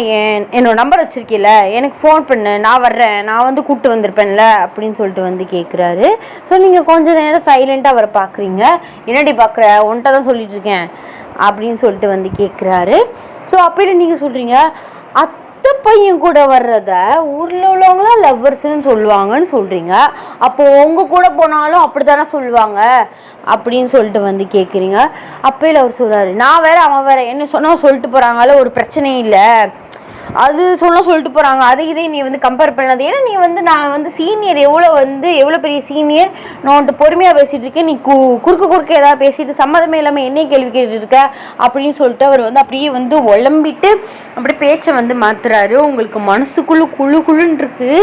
என்னோட நம்பர் வச்சுருக்கீல்ல, எனக்கு ஃபோன் பண்ணு, நான் வர்றேன், நான் வந்து கூப்பிட்டு வந்திருப்பேன்ல அப்படின்னு சொல்லிட்டு வந்து கேட்குறாரு. ஸோ நீங்கள் கொஞ்சம் நேரம் சைலண்ட்டாக அவரை பார்க்குறீங்க. என்னடி பார்க்குற, உன்ட்ட தான் சொல்லிட்டு இருக்கேன் அப்படின்னு சொல்லிட்டு வந்து கேட்குறாரு. ஸோ அப்போ நீங்கள் சொல்கிறீங்க அத்தை பையன் கூட வர்றத ஊரில் உள்ளவங்களாம் லவ்வர்ஸ்ன்னு சொல்லுவாங்கன்னு சொல்கிறீங்க, அப்போது உங்கள் கூட போனாலும் அப்படி தானே சொல்லுவாங்க அப்படின்னு சொல்லிட்டு வந்து கேட்குறீங்க. அப்போயில் அவர் சொல்கிறாரு, நான் வேறு அவன் வேறு, என்ன சொன்னால் சொல்லிட்டு போகிறாங்கள, ஒரு பிரச்சனையும் இல்லை, அது சொல்லிட்டு போகிறாங்க, அதை இதே நீ வந்து கம்பேர் பண்ணாது, ஏன்னா நீ வந்து நான் வந்து சீனியர், எவ்வளோ பெரிய சீனியர், நான் வந்துட்டு பொறுமையாக பேசிகிட்டு இருக்கேன், நீ குறுக்க ஏதாவது பேசிட்டு சம்மதமே இல்லாமல் என்னையே கேள்வி கேட்டுட்டு இருக்க அப்படின்னு சொல்லிட்டு அவர் வந்து அப்படியே வந்து உழம்பிட்டு அப்படியே பேச்சை வந்து மாற்றுறாரு. உங்களுக்கு மனசுக்குள்ளே குழுன்னு இருக்குது,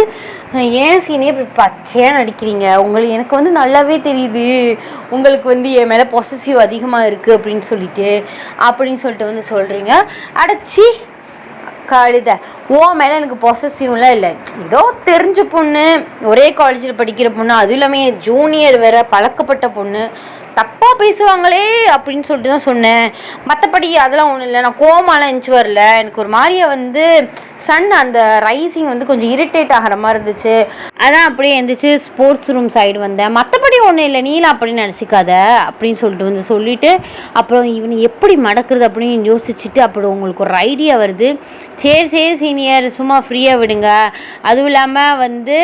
ஏன் சீனியர் இப்படி பச்சையாக நடிக்கிறீங்க, எனக்கு வந்து நல்லாவே தெரியுது உங்களுக்கு வந்து என் மேலே பொசசிவ் அதிகமாக இருக்குது அப்படின்னு சொல்லிட்டு வந்து சொல்கிறீங்க. அடைச்சி கழுத ஓ மேலே எனக்கு பொசசிவ்லாம் இல்லை, ஏதோ தெரிஞ்ச பொண்ணு, ஒரே காலேஜில் படிக்கிற பொண்ணு, அதுவும் இல்லாமல் ஜூனியர் வேற, பழக்கப்பட்ட பொண்ணு, தப்பாக பேசுவாங்களே அப்படின்னு சொல்லிட்டு தான் சொன்னேன். மற்றபடி அதெல்லாம் ஒன்றும் இல்லை. நான் கோமாலாம் எஞ்சி வரல. எனக்கு ஒரு மாதிரியாக வந்து சன் அந்த ரைசிங் வந்து கொஞ்சம் இரிட்டேட் ஆகிற மாதிரி இருந்துச்சு. அதான் அப்படியே எழுந்திரிச்சு ஸ்போர்ட்ஸ் ரூம் சைடு வந்தேன். மற்றபடி ஒன்றும் இல்லை, நீலாம் அப்படின்னு நினச்சிக்காத அப்படின்னு சொல்லிட்டு வந்து சொல்லிவிட்டு அப்புறம் இவனை எப்படி மடக்குறது அப்படின்னு யோசிச்சுட்டு அப்புறம் உங்களுக்கு ஒரு ஐடியா வருது. சரி சீனியர் சும்மா ஃப்ரீயாக விடுங்க, அதுவும் இல்லாமல் வந்து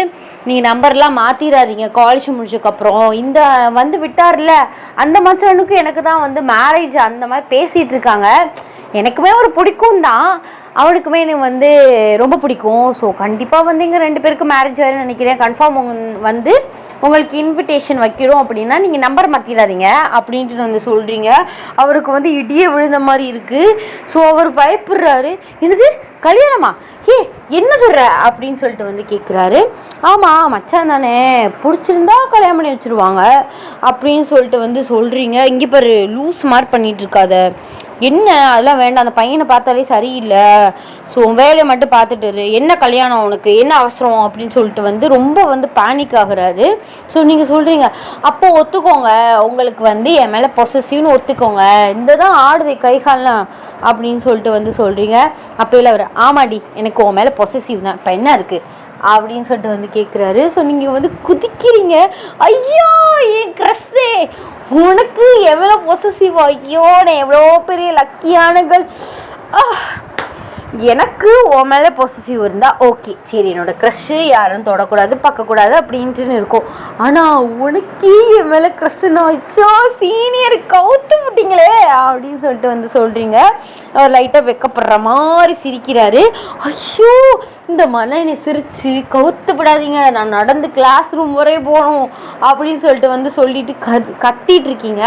நீங்கள் நம்பர்லாம் மாற்றிடாதீங்க காலேஜ் முடிச்சதுக்கப்புறம். இந்த வந்து விட்டார்ல அந்த மச்சனுக்கும் எனக்கு தான் வந்து மேரேஜ் அந்த மாதிரி பேசிகிட்டு இருக்காங்க. எனக்குமே ஒரு பிடிக்கும் தான், அவனுக்குமே எனக்கு வந்து ரொம்ப பிடிக்கும். ஸோ கண்டிப்பாக வந்து எங்கள் 2 பேருக்கு மேரேஜ் ஆயிருன்னு நினைக்கிறேன். கன்ஃபார்ம் வந்து உங்களுக்கு இன்விடேஷன் வைக்கிறோம் அப்படின்னா நீங்கள் நம்பர் மாற்றிடாதீங்க அப்படின்ட்டு வந்து சொல்கிறீங்க. அவருக்கு வந்து இடியே விழுந்த மாதிரி இருக்குது. ஸோ அவர் பயப்படுறாரு. என்னது கல்யாணமா, என்ன சொல்கிற அப்படின்னு சொல்லிட்டு வந்து கேட்குறாரு. ஆமாம் மச்சான் தானே, பிடிச்சிருந்தா கல்யாணம் பண்ணி வச்சுருவாங்க அப்படின்னு சொல்லிட்டு வந்து சொல்கிறீங்க. இங்கே பாரு லூஸ் மாதிரி பண்ணிகிட்டு இருக்காத, என்ன அதெல்லாம் வேண்டாம், அந்த பையனை பார்த்தாலே சரியில்லை, ஸோ வேலையை மட்டும் பார்த்துட்டு என்ன கல்யாணம் உனக்கு என்ன அவசரம் அப்படின்னு சொல்லிட்டு வந்து ரொம்ப வந்து பேனிக் ஆகுறாரு. ஸோ நீங்கள் சொல்கிறீங்க அப்போ ஒத்துக்கோங்க, உங்களுக்கு வந்து என் மேலே பொசசிவ்னு ஒத்துக்கோங்க, இந்த தான் ஆடுதை கைகாலாம் அப்படின்னு சொல்லிட்டு வந்து சொல்கிறீங்க. அப்போ இல்லை அவர் ஆமாடி எனக்கு உன் மேலே பொசசிவ் தான், இப்போ என்ன இருக்குது அப்படின்னு சொல்லிட்டு வந்து கேட்குறாரு. ஸோ நீங்கள் வந்து குதிக்கிறீங்க. ஐயோ என் க்ரஸ்ஸே உனக்கு எவ்வளோ பொசசிவ், ஐயோ நான் எவ்வளோ பெரிய லக்கியானகள், எனக்கு உன் மேலே பொசசிவ் இருந்தால் ஓகே சரி, என்னோடய க்ரஷ்ஷு யாரும் தொடக்கூடாது பார்க்கக்கூடாது அப்படின்ட்டுன்னு இருக்கும். ஆனால் உனக்கே என் மேலே க்ரஷ்ஷுன்னா வச்சோ சீனியர் கவுத்து விட்டீங்களே அப்படின்னு சொல்லிட்டு வந்து சொல்கிறீங்க. அவர் லைட்டாக வெக்கப்படுற மாதிரி சிரிக்கிறாரு. ஐயோ இந்த மலை என்னை சிரித்து கவுத்து விடாதீங்க, நான் நடந்து கிளாஸ் ரூம் வரை போகணும் அப்படின்னு சொல்லிட்டு வந்து சொல்லிட்டு கத்திட்டு இருக்கீங்க.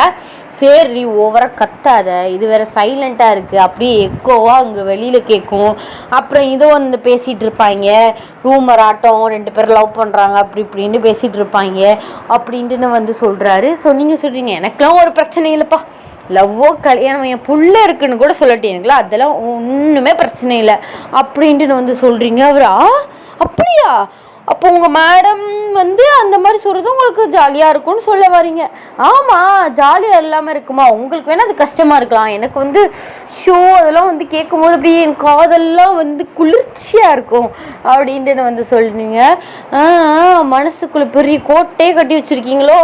சரி ஓவராக கத்தாத, இது வேற சைலண்ட்டாக இருக்குது, அப்படியே எக்கோவாக அங்கே வெளியில் கேட்கும். அப்புறம் இதோ வந்து பேசிகிட்டு இருப்பாங்க, ரூமர் ஆட்டம் 2 பேரும் லவ் பண்ணுறாங்க அப்படி இப்படின்னு பேசிகிட்டு இருப்பாங்க அப்படின்ட்டுன்னு வந்து சொல்கிறாரு. ஸோ நீங்கள் சொல்கிறீங்க எனக்கெலாம் ஒரு பிரச்சனை இல்லைப்பா, லவ்வோ கல்யாணம் என் புள்ள இருக்குன்னு கூட சொல்லட்டீங்களா, அதெல்லாம் ஒன்றுமே பிரச்சனை இல்லை அப்படின்ட்டு வந்து சொல்கிறீங்க. அவர் அப்படியா, அப்போ உங்கள் மேடம் வந்து அந்த மாதிரி சொல்கிறது உங்களுக்கு ஜாலியாக இருக்கும்னு சொல்ல வரீங்க. ஆமாம் ஜாலியாக இல்லாமல் இருக்குமா, உங்களுக்கு வேணால் அது கஷ்டமாக இருக்கலாம், எனக்கு வந்து ஷோ அதெல்லாம் வந்து கேட்கும்போது அப்படியே என் காதெல்லாம் வந்து குளிர்ச்சியாக இருக்கும் அப்படின்ட்டு வந்து சொல்கிறீங்க. மனசுக்குள்ளே பெரிய கோட்டையே கட்டி வச்சுருக்கீங்களோ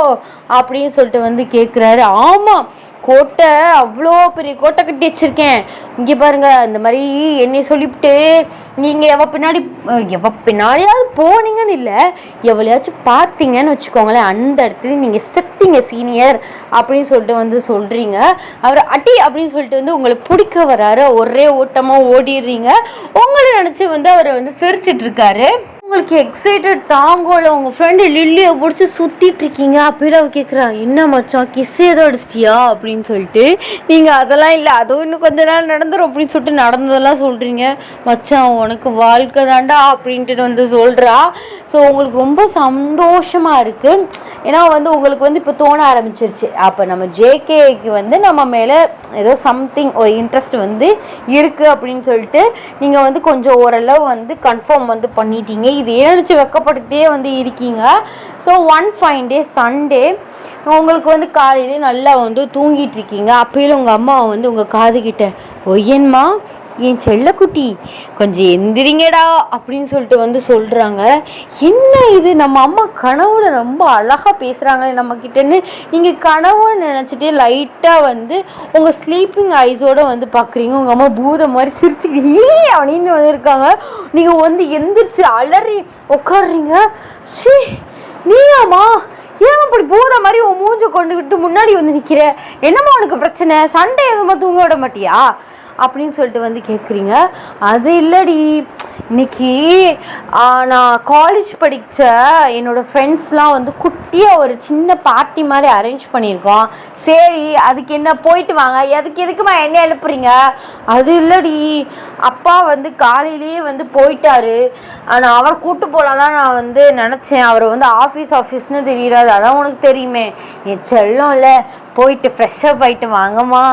அப்படின்னு சொல்லிட்டு வந்து கேட்குறாரு. ஆமாம் கோட்டை, அவ்வளோ பெரிய கோட்டை கட்டி வச்சுருக்கேன், இங்கே பாருங்கள் இந்த மாதிரி என்னை சொல்லிவிட்டு நீங்கள் எவ பின்னாடியாவது போனீங்கன்னு இல்லை, எவ்வளையாச்சும் பார்த்தீங்கன்னு வச்சுக்கோங்களேன், அந்த இடத்துல நீங்கள் செத்தீங்க சீனியர் அப்படின்னு சொல்லிட்டு வந்து சொல்கிறீங்க. அவர் அடி அப்படின்னு சொல்லிட்டு வந்து உங்களை பிடிக்க வராரு, ஒரே ஓட்டமாக ஓடிடுறீங்க. உங்களை நினச்சி வந்து அவர் வந்து சிரிச்சிட்ருக்காரு. உங்களுக்கு எக்ஸைட்டட் தாங்கோல, உங்கள் ஃப்ரெண்டு லில்லியை பிடிச்சி சுற்றிட்டு இருக்கீங்க. அப்போல அவ கேட்குறா என்ன மச்சான் கிஸ் ஏதோ அடிச்சிட்டியா அப்படின்னு சொல்லிட்டு. நீங்கள் அதெல்லாம் இல்லை, அதுவும் இன்னும் கொஞ்ச நாள் நடந்துடும் அப்படின்னு சொல்லிட்டு நடந்ததெல்லாம் சொல்கிறீங்க. மச்சான் உனக்கு வாழ்க்கை தாண்டா அப்படின்ட்டு வந்து சொல்கிறா. ஸோ உங்களுக்கு ரொம்ப சந்தோஷமாக இருக்குது. ஏன்னா வந்து உங்களுக்கு வந்து இப்போ தோண ஆரம்பிச்சிருச்சு, அப்போ நம்ம ஜேகேக்கு வந்து நம்ம மேலே ஏதோ சம்திங் ஒரு இன்ட்ரெஸ்ட் வந்து இருக்குது அப்படின்னு சொல்லிட்டு நீங்கள் வந்து கொஞ்சம் ஓரளவு வந்து கன்ஃபார்ம் வந்து பண்ணிட்டீங்க. இது நினச்சி வெக்கப்பட்டுக்கிட்டே வந்து இருக்கீங்க. So one fine day Sunday உங்களுக்கு வந்து காலையிலே நல்லா வந்து தூங்கிட்டு இருக்கீங்க. அப்போயும் உங்கள் அம்மா வந்து உங்கள் காதுகிட்ட ஒய்யன்மா என் செல்லக்குட்டி கொஞ்சம் எந்திரிங்கடா அப்படின்னு சொல்லிட்டு வந்து சொல்கிறாங்க. என்ன இது நம்ம அம்மா கனவுல ரொம்ப அழகாக பேசுகிறாங்களே நம்மக்கிட்டேன்னு நீங்கள் கனவுன்னு நினச்சிட்டே லைட்டாக வந்து உங்கள் ஸ்லீப்பிங் ஐஸோடு வந்து பார்க்குறீங்க. உங்கள் அம்மா பூதம் மாதிரி சிரிச்சுக்கிட்டு அப்படின்னு வந்துருக்காங்க. நீங்கள் வந்து எந்திரிச்சு அலறி உட்காடுறீங்க. ஷீ நீயாம்மா, ஏன் அப்படி பூத மாதிரி உன் மூஞ்சை கொண்டு விட்டு முன்னாடி வந்து நிற்கிற, என்னம்மா உனக்கு பிரச்சனை, சண்டே எதுவுமா தூங்க விட மாட்டியா அப்படின்னு சொல்லிட்டு வந்து கேட்குறீங்க. அது இல்லடி, இன்னைக்கு நான் காலேஜ் படித்த என்னோடய ஃப்ரெண்ட்ஸ்லாம் வந்து குட்டியாக ஒரு சின்ன பார்ட்டி மாதிரி அரேஞ்ச் பண்ணியிருக்கோம். சரி அதுக்கு என்ன போயிட்டு வாங்க, எதுக்குமா என்ன எழுப்புறீங்க. அது இல்லடி, அப்பா வந்து காலையிலேயே வந்து போயிட்டாரு, ஆனால் அவரை கூப்பிட்டு போகலாம் தான் நான் வந்து நினச்சேன். அவர் வந்து ஆஃபீஸ்னு தெரியாது, அதான் உனக்கு தெரியுமே என் செல்லம் இல்லை, போயிட்டு ஃப்ரெஷ்ஷப் ஆகிட்டு வாங்கம்மா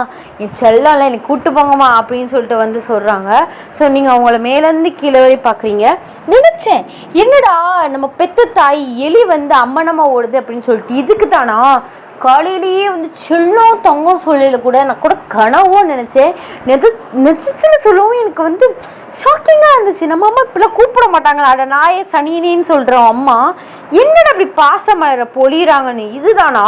என் செல்லம்ல என்னை கூப்பிட்டு போங்கம்மா அப்படின்னு சொல்லிட்டு வந்து சொல்கிறாங்க. ஸோ நீங்கள் அவங்கள மேலேருந்து கீழே வரை பார்க்குறீங்க. நினச்சேன் என்னடா நம்ம பெத்த தாய் எலி வந்து அம்மனம்மா ஓடுது அப்படின்னு சொல்லிட்டு இதுக்கு தானா காலையிலேயே வந்து செல்லம் தங்கம் சொல்லல கூட நான் கூட கனவோ நினச்சேன். நிஜத்தில் சொல்லவும் எனக்கு வந்து ஷாக்கிங்காக இருந்துச்சு. நம்ம அம்மா இப்படிலாம் கூப்பிட மாட்டாங்களா, அட நாயே சனியனின்னு சொல்கிறோம் அம்மா என்னடா அப்படி பாசமலரை பொழியிறாங்கன்னு. இதுதானா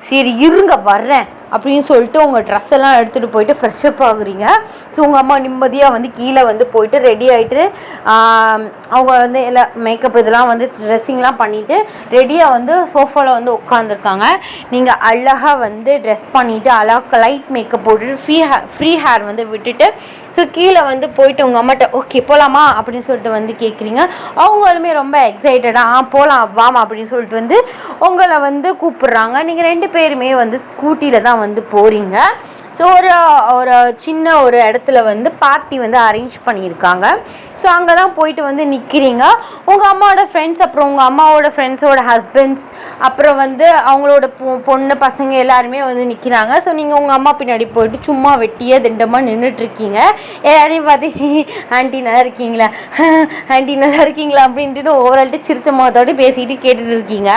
சரி இருங்க வர்றேன் அப்படின்னு சொல்லிட்டு உங்கள் ட்ரெஸ் எல்லாம் எடுத்துகிட்டு போயிட்டு ஃப்ரெஷ்ஷப் ஆகுறீங்க. ஸோ உங்கள் அம்மா நிம்மதியாக வந்து கீழே வந்து போயிட்டு ரெடி ஆகிட்டு அவங்க வந்து எல்லா மேக்கப் இதெல்லாம் வந்து ட்ரெஸ்ஸிங்லாம் பண்ணிவிட்டு ரெடியாக வந்து சோஃபாவில் வந்து உட்காந்துருக்காங்க. நீங்கள் அழகாக வந்து ட்ரெஸ் பண்ணிவிட்டு அழகாக லைட் மேக்கப் போட்டுட்டு ஃப்ரீ ஹேர் வந்து விட்டுட்டு ஸோ கீழே வந்து போயிட்டு உங்கள் அம்மாட்ட ஓகே போகலாமா அப்படின்னு சொல்லிட்டு வந்து கேட்குறீங்க. அவங்களுமே ரொம்ப எக்ஸைட்டடாக போகலாம் வாமா அப்படின்னு சொல்லிட்டு வந்து உங்களை வந்து கூப்பிட்றாங்க. நீங்கள் 2 பேருமே வந்து ஸ்கூட்டியில் தான் வந்து போகிறீங்க. ஸோ ஒரு சின்ன ஒரு இடத்துல வந்து பார்ட்டி வந்து அரேஞ்ச் பண்ணியிருக்காங்க. ஸோ அங்கே தான் போயிட்டு வந்து நிற்கிறீங்க. உங்கள் அம்மாவோட ஃப்ரெண்ட்ஸ் அப்புறம் உங்கள் அம்மாவோட ஃப்ரெண்ட்ஸோட ஹஸ்பண்ட்ஸ் அப்புறம் வந்து அவங்களோட பொண்ணு பசங்க எல்லாருமே வந்து நிற்கிறாங்க. ஸோ நீங்கள் உங்கள் அம்மா பின்னாடி போயிட்டு சும்மா வெட்டியாக திண்டமாக நின்றுட்டுருக்கீங்க. எல்லாரையும் பார்த்து ஆண்டி நல்லா இருக்கீங்களா ஆண்டி நல்லா இருக்கீங்களா அப்படின்ட்டு ஓவரால்ட்டு சிரிச்ச முகத்தோடு பேசிக்கிட்டு கேட்டுட்டு இருக்கீங்க.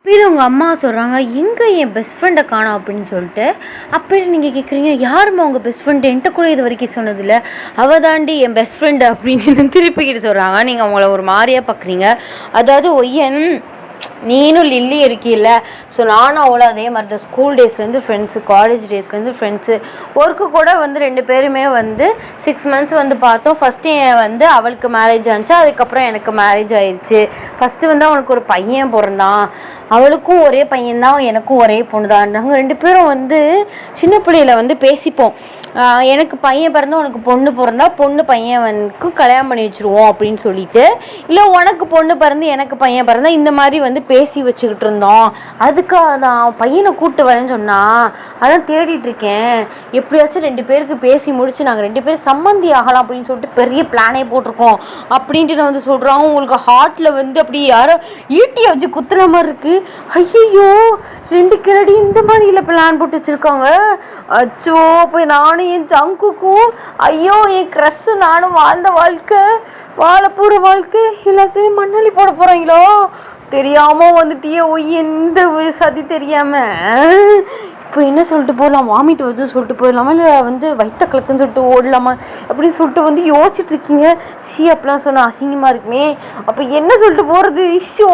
அப்போ உங்கள் அம்மா சொல்கிறாங்க எங்கே என் பெஸ்ட் ஃப்ரெண்டை காணோம் அப்படின்னு சொல்லிட்டு. அப்போ நீங்கள் கேட்குறீங்க யாரும்மா உங்கள் பெஸ்ட் ஃப்ரெண்டு என்கிட்ட கூட இது வரைக்கும் சொன்னதில்லை, அவள் தாண்டி என் பெஸ்ட் ஃப்ரெண்டு அப்படின்னு திருப்பிக்கிட்டு சொல்கிறாங்க. நீங்கள் அவங்கள ஒரு மாதிரியாக பார்க்குறீங்க. அதாவது ஒய்யன் நீனும் லில்லி இருக்கீல்ல, ஸோ நானும் அவ்வளோ அதே மாதிரி தான் ஸ்கூல் டேஸ்லேருந்து ஃப்ரெண்ட்ஸு, காலேஜ் டேஸ்லேருந்து ஃப்ரெண்ட்ஸு, ஒர்க்கு கூட வந்து 2 பேருமே வந்து 6 months வந்து பார்த்தோம். ஃபஸ்ட்டு வந்து அவளுக்கு மேரேஜ் ஆச்சு, அதுக்கப்புறம் எனக்கு மேரேஜ் ஆயிடுச்சு. ஃபஸ்ட்டு வந்து அவனுக்கு ஒரு பையன் பிறந்தான், அவளுக்கும் ஒரே பையன்தான் எனக்கும் ஒரே பொண்ணு தான். நாங்கள் 2 பேரும் வந்து சின்ன பிள்ளையில வந்து பேசிப்போம். எனக்கு பையன் பிறந்தா உனக்கு பொண்ணு பிறந்தா பொண்ணு பையனுக்கு கல்யாணம் பண்ணி வச்சுருவோம் அப்படின்னு சொல்லிட்டு, இல்லை உனக்கு பொண்ணு பிறந்து எனக்கு பையன் பிறந்தா இந்த மாதிரி வந்து பேசி வச்சுக்கிட்டு இருந்தோம். அதுக்காக தான் பையனை கூப்பிட்டு வரேன்னு சொன்னால் அதான் தேடிட்டுருக்கேன். எப்படியாச்சும் 2 பேருக்கு பேசி முடிச்சு நாங்கள் 2 பேரும் சம்மந்தி ஆகலாம் அப்படின்னு சொல்லிட்டு பெரிய பிளானே போட்டிருக்கோம் அப்படின்ட்டு நான் வந்து சொல்கிறாங்க. உங்களுக்கு ஹார்ட்டில் வந்து அப்படி யாரோ ஈட்டியை வச்சு குத்துற மாதிரி இருக்குது. ஐயோ 2 கிரடி இந்த மாதிரி இல்லை பிளான் போட்டு வச்சுருக்காங்க. அச்சோ போய் நானும் என் ஜங்குக்கும் ஐயோ என் க்ரஸ்ஸு நானும் வாழ்ந்த வாழ்க்கை வாழ போகிற வாழ்க்கை எல்லாம் சரி மண்ணாளி போட போகிறாங்களோ தெரியாமல் வந்துட்டியே ஒய் எந்த சதி தெரியாமல். இப்போ என்ன சொல்லிட்டு போகலாம், வாமிட்டு வந்து சொல்லிட்டு போயிடலாமா இல்லை வந்து வயிற்ற கலக்குன்னு சொல்லிட்டு ஓடலாமா அப்படின்னு சொல்லிட்டு வந்து யோசிச்சுட்டு இருக்கீங்க. அப்படிலாம் சொன்னால் அசிங்கமாக இருக்குமே, அப்போ என்ன சொல்லிட்டு போகிறது இஷ்யூ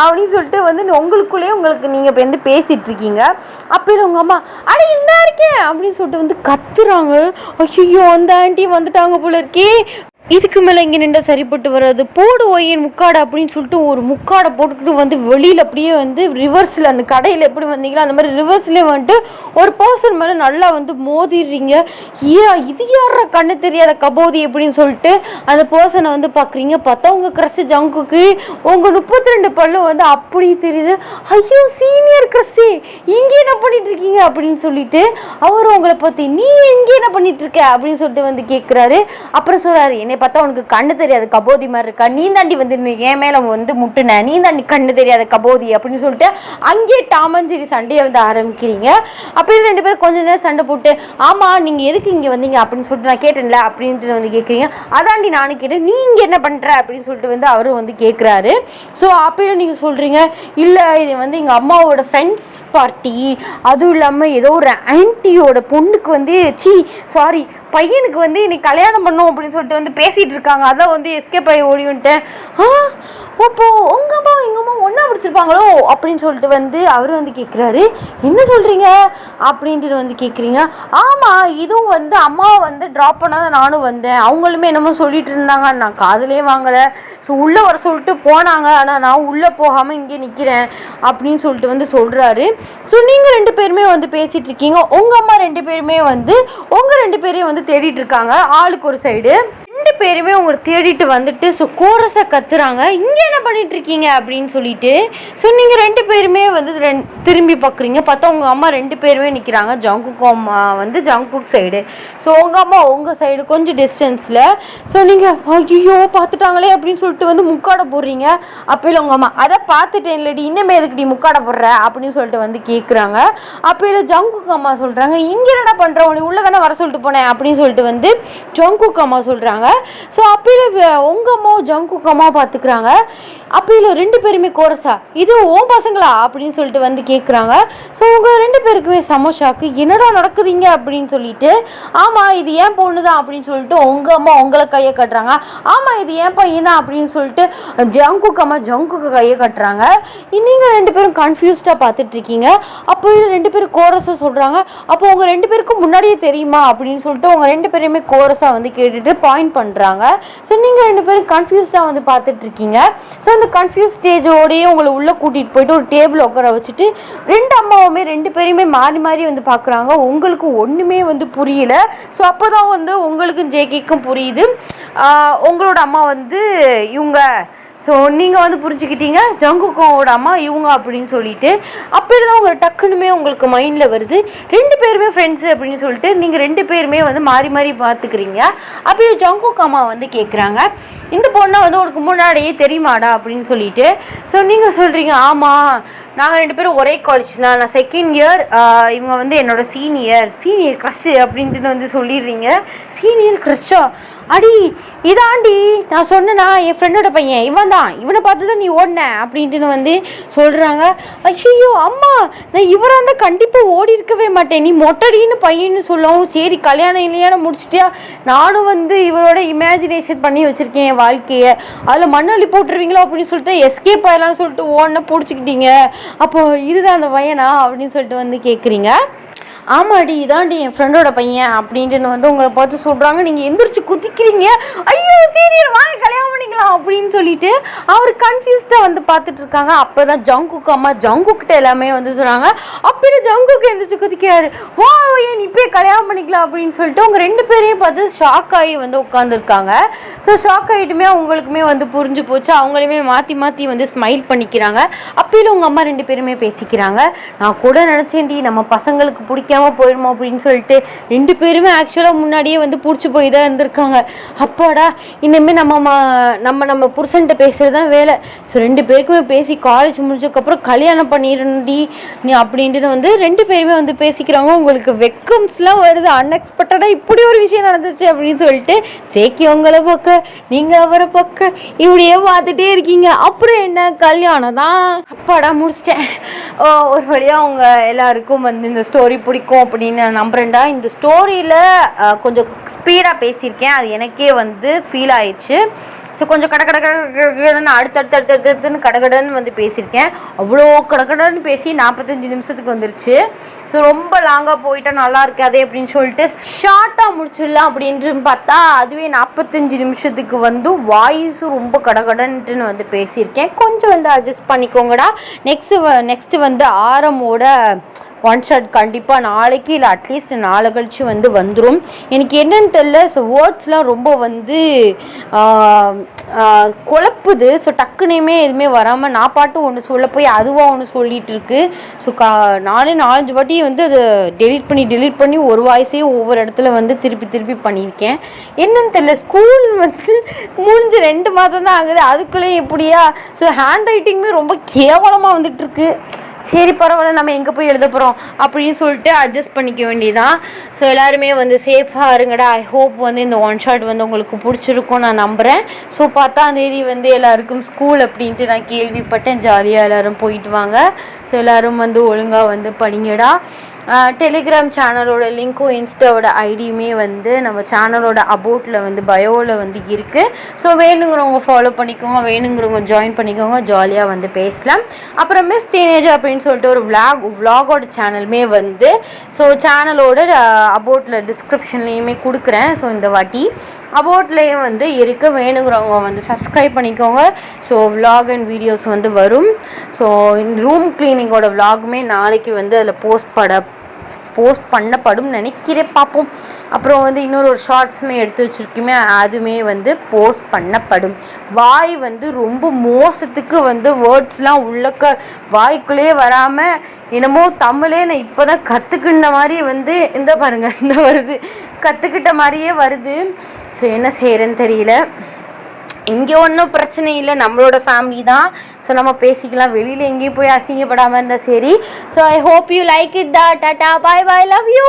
அப்படின்னு சொல்லிட்டு வந்து உங்களுக்குள்ளேயே உங்களுக்கு நீங்கள் இப்போ வந்து பேசிகிட்டு இருக்கீங்க. அப்போ உங்கள் அம்மா அட என்ன இருக்கேன் அப்படின்னு சொல்லிட்டு வந்து கத்துறாங்க. ஐயோ அந்த ஆண்டி வந்துட்டாங்க போல இருக்கே, இதுக்கு மேலே இங்கே நின்று சரிப்பட்டு வராது, போடு ஒய்யன் முக்காடை அப்படின்னு சொல்லிட்டு ஒரு முக்காடை போட்டுக்கிட்டு வந்து வெளியில் அப்படியே வந்து ரிவர்ஸில் அந்த கடையில் எப்படி வந்தீங்களோ அந்த மாதிரி ரிவர்ஸ்லேயே வந்துட்டு ஒரு பர்சன் மேலே நல்லா வந்து மோதிடுறீங்க. இது யார கண்ணு தெரியாத கபோதி அப்படின்னு சொல்லிட்டு அந்த பர்சனை வந்து பார்க்குறீங்க. பார்த்தா உங்கள் க்ரஷ் ஜங்குக்கு உங்கள் 32 பல்லு வந்து அப்படி தெரியுது. ஐயோ சீனியர் க்ரஷ்ஷே இங்கே என்ன பண்ணிட்டு இருக்கீங்க அப்படின்னு சொல்லிட்டு அவர் உங்களை பார்த்து நீ எங்கே என்ன பண்ணிட்டு இருக்க அப்படின்னு சொல்லிட்டு வந்து கேட்குறாரு. அப்புறம் சொல்கிறாரு என்னை பார்த்தா உனக்கு கண்ணு தெரியாது கபோதி மாதிரி இருக்கா, நீ தாண்டி வந்து என் மேலே வந்து முட்டுன, நீ தாண்டி கண்ணு தெரியாத கபோதி அப்படின்னு சொல்லிட்டு அங்கேயே டாமஞ்சேரி சண்டையை வந்து ஆரம்பிக்கிறீங்க. அப்போ 2 பேரும் கொஞ்ச நேரம் சண்டை போட்டு ஆமாம் நீங்கள் எதுக்கு இங்கே வந்தீங்க அப்படின்னு சொல்லிட்டு நான் கேட்டேன்ல அப்படின்ட்டு வந்து கேட்குறீங்க. அதாண்டி நானும் கேட்டேன், நீ இங்கே என்ன பண்ணுற அப்படின்னு சொல்லிட்டு வந்து அவரும் வந்து கேட்குறாரு. ஸோ அப்போ நீங்கள் சொல்கிறீங்க இல்லை இது வந்து எங்கள் அம்மாவோட ஃப்ரெண்ட்ஸ் பார்ட்டி, அதுவும் இல்லாமல் ஏதோ ஒரு ஆன்ட்டியோட பொண்ணுக்கு வந்து பையனுக்கு வந்து இன்னைக்கு கல்யாணம் பண்ணோம் அப்படின்னு சொல்லிட்டு வந்து பேசிகிட்டு இருக்காங்க. அதான் வந்து எஸ்கேப் ஆகி ஓடி வந்துட்டேன். அப்போது உங்கள் அம்மா எங்கள் அம்மா ஒன்றா பிடிச்சிருப்பாங்களோ அப்படின்னு சொல்லிட்டு வந்து அவர் வந்து கேட்குறாரு. என்ன சொல்கிறீங்க அப்படின்ட்டு வந்து கேட்குறீங்க. ஆமாம் இதுவும் வந்து அம்மாவை வந்து ட்ராப் பண்ணால் நானும் வந்தேன், அவங்களுமே என்னமோ சொல்லிட்டு இருந்தாங்க, நான் காதுலேயே வாங்கலை. ஸோ உள்ளே வர சொல்லிட்டு போனாங்க, ஆனால் நான் உள்ளே போகாமல் இங்கே நிற்கிறேன் அப்படின்னு சொல்லிட்டு வந்து சொல்கிறாரு. ஸோ நீங்கள் 2 பேருமே வந்து பேசிகிட்டு இருக்கீங்க. உங்கள் அம்மா 2 பேருமே வந்து உங்கள் 2 பேரையும் வந்து தேடிட்டு இருக்காங்க, ஆளுக்கு ஒரு சைடு. 2 பேருமே உங்களை தேடிட்டு வந்துட்டு ஸோ கோரஸை கத்துறாங்க, இங்கே என்ன பண்ணிட்டு இருக்கீங்க அப்படின்னு சொல்லிட்டு. ஸோ நீங்கள் 2 பேருமே வந்து திரும்பி பார்க்குறீங்க, பார்த்தா உங்கள் அம்மா 2 பேருமே நிற்கிறாங்க. ஜங்குக் அம்மா வந்து ஜங்குக் சைடு, ஸோ உங்கள் அம்மா உங்கள் சைடு கொஞ்சம் டிஸ்டன்ஸில். ஸோ நீங்கள் ஐயோ பார்த்துட்டாங்களே அப்படின்னு சொல்லிட்டு வந்து முக்காட போடுறீங்க. அப்போல உங்கள் அம்மா அதை பார்த்துட்டேன் இல்லடி, இன்னமே எதுக்கு முக்காட போடுற அப்படின்னு சொல்லிட்டு வந்து கேட்குறாங்க. அப்போல ஜங்குக் அம்மா சொல்கிறாங்க, இங்கே என்னடா பண்ணுற, உனக்கு உள்ளே தானே வர சொல்லிட்டு போனேன் அப்படின்னு சொல்லிட்டு வந்து ஜங்குக் அம்மா சொல்கிறாங்க. ஸோ அப்போல உங்கள் அம்மாவும் ஜங்குக் அம்மா பார்த்துக்கிறாங்க. அப்போல 2 பேருமே கோரஸா, இது ஓம் பசங்களா அப்படின்னு சொல்லிட்டு வந்து கேட்குறாங்க. ஸோ உங்கள் 2 பேருக்குமே சமோஷாக்கு, என்னடா நடக்குதுங்க அப்படின்னு சொல்லிட்டு. ஆமாம் இது ஏன் பொண்ணு தான் அப்படின்னு சொல்லிட்டு உங்கள் அம்மா உங்களை கையை கட்டுறாங்க. ஆமாம் இது ஏன் பையன் தான் அப்படின்னு சொல்லிட்டு ஜங்குக் அம்மா ஜங்குக்கு கையை கட்டுறாங்க. நீங்கள் 2 பேரும் கன்ஃபியூஸ்டாக பார்த்துட்ருக்கீங்க. அப்போ 2 பேரும் கோரஸாக சொல்கிறாங்க. அப்போ உங்கள் 2 பேருக்கும் முன்னாடியே தெரியுமா அப்படின்னு சொல்லிட்டு உங்கள் 2 பேருமே கோரஸாக வந்து கேட்டுட்டு பாயிண்ட் பண்ணுறாங்க. ஸோ நீங்கள் 2 பேரும் கன்ஃபியூஸ்டாக வந்து பார்த்துட்ருக்கீங்க. ஸோ அந்த கன்ஃபியூஸ் ஸ்டேஜோடையே உங்களை உள்ளே கூட்டிகிட்டு போயிட்டு ஒரு டேபிள் உட்கார வச்சுட்டு 2 அம்மாவுமே 2 பேருமே மாறி மாறி வந்து பார்க்குறாங்க. உங்களுக்கு ஒன்றுமே வந்து புரியல. ஸோ அப்போ தான் வந்து உங்களுக்கும் ஜேகேக்கும் புரியுது, உங்களோட அம்மா வந்து இவங்க. ஸோ நீங்கள் வந்து புரிஞ்சுக்கிட்டீங்க ஜங்குக்கோட அம்மா இவங்க அப்படின்னு சொல்லிட்டு. அப்படி தான் உங்கள் டக்குனுமே உங்களுக்கு மைண்டில் வருது 2 பேருமே ஃப்ரெண்ட்ஸு அப்படின்னு சொல்லிட்டு. நீங்கள் 2 பேருமே வந்து மாறி மாறி பார்த்துக்கிறீங்க. அப்படி ஜங்குக் அம்மா வந்து கேட்குறாங்க, இந்த பொண்ணை வந்து உனக்கு முன்னாடியே தெரியுமாடா அப்படின்னு சொல்லிட்டு. ஸோ நீங்கள் சொல்கிறீங்க, ஆமாம் நாங்கள் 2 பேரும் ஒரே காலேஜ் தான், நான் செகண்ட் இயர், இவங்க வந்து என்னோடய சீனியர் க்ரஷ்ஷு அப்படின்ட்டு வந்து சொல்லிடுறீங்க. சீனியர் க்ரஷ்ஷா, அடி இதாண்டி நான் சொன்னேன்னா என் ஃப்ரெண்டோட பையன் இவன் தான், இவனை பார்த்து தான் நீ ஓடின அப்படின்ட்டு வந்து சொல்கிறாங்க. ஐயோ அம்மா நான் இவராக இருந்தால் கண்டிப்பாக ஓடி இருக்கவே மாட்டேன், நீ மொட்டடின்னு பையன்னு சொல்லவும் சரி கல்யாணம் முடிச்சிட்டியா, நானும் வந்து இவரோட இமேஜினேஷன் பண்ணி வச்சுருக்கேன் என் வாழ்க்கையை, அதில் மண்ணள்ளி போட்டுருவீங்களோ அப்படின்னு சொல்லிட்டு எஸ்கேப் ஆகலாம்னு சொல்லிட்டு ஓடன பிடிச்சிக்கிட்டீங்க, அப்போது இதுதான் அந்த பையனா அப்படின்னு சொல்லிட்டு வந்து கேட்குறீங்க. ஆமாடி இதாண்டி என் ஃப்ரெண்டோட பையன் அப்படின்ட்டு வந்து உங்களை பார்த்து சொல்கிறாங்க. நீங்கள் எந்திரிச்சு குதிக்கிறீங்க, ஐயோ சீனியர் வாங்க கல்யாணம் பண்ணிக்கலாம் அப்படின்னு சொல்லிட்டு அவர் கன்ஃபியூஸ்டாக வந்து பார்த்துட்ருக்காங்க. அப்போ தான் ஜங்குக் அம்மா ஜங்குக்கிட்ட எல்லாமே வந்து சொல்கிறாங்க. அப்படின்னு ஜங்குக்கு எந்திரிச்சு குதிக்கிறாரு, வா ஏன் இப்போ கல்யாணம் பண்ணிக்கலாம் அப்படின்னு சொல்லிட்டு உங்கள் 2 பேரையும் பார்த்து ஷாக் ஆகி வந்து உட்காந்துருக்காங்க. ஸோ ஷாக் ஆகிட்டுமே அவங்களுக்குமே வந்து புரிஞ்சு போச்சு, அவங்களுமே மாற்றி மாற்றி வந்து ஸ்மைல் பண்ணிக்கிறாங்க. அப்பயிலும் உங்கள் அம்மா 2 பேருமே பேசிக்கிறாங்க. நான் கூட நினச்சேன்டி நம்ம பசங்களுக்கு பிடிக்காம போயிடுமோ அப்படின்னு சொல்லிட்டு 2 பேருமே ஆக்சுவலாக முன்னாடியே வந்து பிடிச்சி போய் தான் இருந்திருக்காங்க. அப்பாடா இனிமேல் நம்ம புருஷன்கிட்ட பேசுகிறது தான் வேலை. ஸோ 2 பேருக்குமே பேசி காலேஜ் முடிஞ்சதுக்கப்புறம் கல்யாணம் பண்ணிடணும்டி நீ அப்படின்ட்டு வந்து 2 பேருமே வந்து பேசிக்கிறாங்க. உங்களுக்கு வெக்கம்ஸ்லாம் வருது, அன்எக்ஸ்பெக்டடாக இப்படி ஒரு விஷயம் நடந்துச்சு அப்படின்னு சொல்லிட்டு. ஜேகே உங்களை பக்க நீங்கள் அவரை பக்க இப்படியே பார்த்துட்டே இருக்கீங்க. அப்புறம் என்ன கல்யாணம் தான், அப்பாடா முடிச்சிட்டேன். ஒரு வழியாக அவங்க எல்லாருக்கும் வந்து இந்த ஸ்டோரி பிடிக்கும் அப்படின்னு நான் நம்புறேன்டா. இந்த ஸ்டோரியில் கொஞ்சம் ஸ்பீடாக பேசியிருக்கேன், அது எனக்கே வந்து ஃபீல் ஆயிடுச்சு. ஸோ கொஞ்சம் கடன்னு அடுத்தடுத்துன்னு கடகடன்னு வந்து பேசியிருக்கேன். அவ்வளோ கடகடன்னு பேசி 45 நிமிஷத்துக்கு வந்துருச்சு. ஸோ ரொம்ப லாங்காக போயிட்டா நல்லா இருக்காதே அப்படின்னு சொல்லிட்டு ஷார்ட்டாக முடிச்சிடலாம் அப்படின்ட்டு பார்த்தா அதுவே 45 நிமிஷத்துக்கு வந்து வாய்ஸும் ரொம்ப கடகடன்ட்டுன்னு வந்து பேசியிருக்கேன். கொஞ்சம் வந்து அட்ஜஸ்ட் பண்ணிக்கோங்கடா. நெக்ஸ்ட்டு வந்து ஆரமோட ஒன் ஷாட் கண்டிப்பாக நாளைக்கு இல்லை அட்லீஸ்ட் நாளை கழிச்சு வந்து வந்துடும். எனக்கு என்னன்னு தெரில, ஸோ வேர்ட்ஸ்லாம் ரொம்ப வந்து குழப்புது. ஸோ டக்குனையுமே எதுவுமே வராமல் நான் பாட்டு ஒன்று சொல்ல போய் அதுவாக ஒன்று சொல்லிகிட்டு இருக்கு. ஸோ நானே 4-5 வாட்டி வந்து அதை டெலீட் பண்ணி ஒரு வாய்ஸையும் ஒவ்வொரு இடத்துல வந்து திருப்பி பண்ணியிருக்கேன். என்னன்னு தெரில, ஸ்கூல் வந்து முடிஞ்சு 2 மாதம் தான் ஆகுது, அதுக்குள்ளே எப்படியா. ஸோ ஹேண்ட் ரைட்டிங்குமே ரொம்ப கேவலமாக வந்துட்டுருக்கு. சரி பரவாயில்ல, நம்ம எங்கே போய் எழுத போகிறோம் அப்படின்னு சொல்லிட்டு அட்ஜஸ்ட் பண்ணிக்க வேண்டியதான். ஸோ எல்லாருமே வந்து சேஃபாக இருங்கடா. ஐ ஹோப் வந்து இந்த ஒன் ஷாட் வந்து உங்களுக்கு பிடிச்சிருக்கும் நான் நம்புகிறேன். ஸோ 10ஆம் தேதி வந்து எல்லாருக்கும் ஸ்கூல் அப்படின்ட்டு நான் கேள்விப்பட்டேன். ஜாலியாக எல்லோரும் போயிட்டு வாங்க. ஸோ எல்லோரும் வந்து ஒழுங்காக வந்து படிங்கடா. டெலிகிராம் சேனலோட லிங்க்கும் இன்ஸ்டாவோட ஐடியுமே வந்து நம்ம சேனலோட அபோட்டில் வந்து பயோவில் வந்து இருக்குது. ஸோ வேணுங்கிறவங்க ஃபாலோ பண்ணிக்கோங்க, வேணுங்கிறவங்க ஜாயின் பண்ணிக்கோங்க, ஜாலியாக வந்து பேசலாம். அப்புறம் மிஸ் டீனேஜ் அப்படின்னு சொல்லிட்டு ஒரு விலாகோட சேனலுமே வந்து ஸோ சேனலோட அபோட்டில் டிஸ்கிரிப்ஷன்லேயுமே கொடுக்குறேன். ஸோ இந்த வாட்டி அபோட்லேயும் வந்து இருக்குது, வேணுங்கிறவங்க வந்து சப்ஸ்கிரைப் பண்ணிக்கோங்க. ஸோ விலாக் அண்ட் வீடியோஸ் வந்து வரும். ஸோ ரூம் கிளீனிங்கோட விலாகுமே நாளைக்கு வந்து அதில் போஸ்ட் பண்ணப்படும் நினைக்கிறேன், பார்ப்போம். அப்புறம் வந்து இன்னொரு ஷார்ட்ஸுமே எடுத்து வச்சுருக்குமே, அதுவுமே வந்து போஸ்ட் பண்ணப்படும். வாய் வந்து ரொம்ப மோசத்துக்கு வந்து வேர்ட்ஸ்லாம் உள்ளக்க வாய்க்குள்ளேயே வராமல் என்னமோ தமிழே நான் இப்போ தான் கற்றுக்கிட்ட மாதிரி வந்து இந்த பாருங்கள் இந்த வருது, கற்றுக்கிட்ட மாதிரியே வருது. ஸோ என்ன செய்கிறேன்னு தெரியல. இங்கே ஒன்றும் பிரச்சனை இல்லை, நம்மளோட ஃபேமிலி தான். ஸோ நம்ம பேசிக்கலாம், வெளியில் எங்கேயும் போய் அசிங்கப்படாமல் இருந்தால் சரி. So I hope you like it. Tata, bye bye, love you.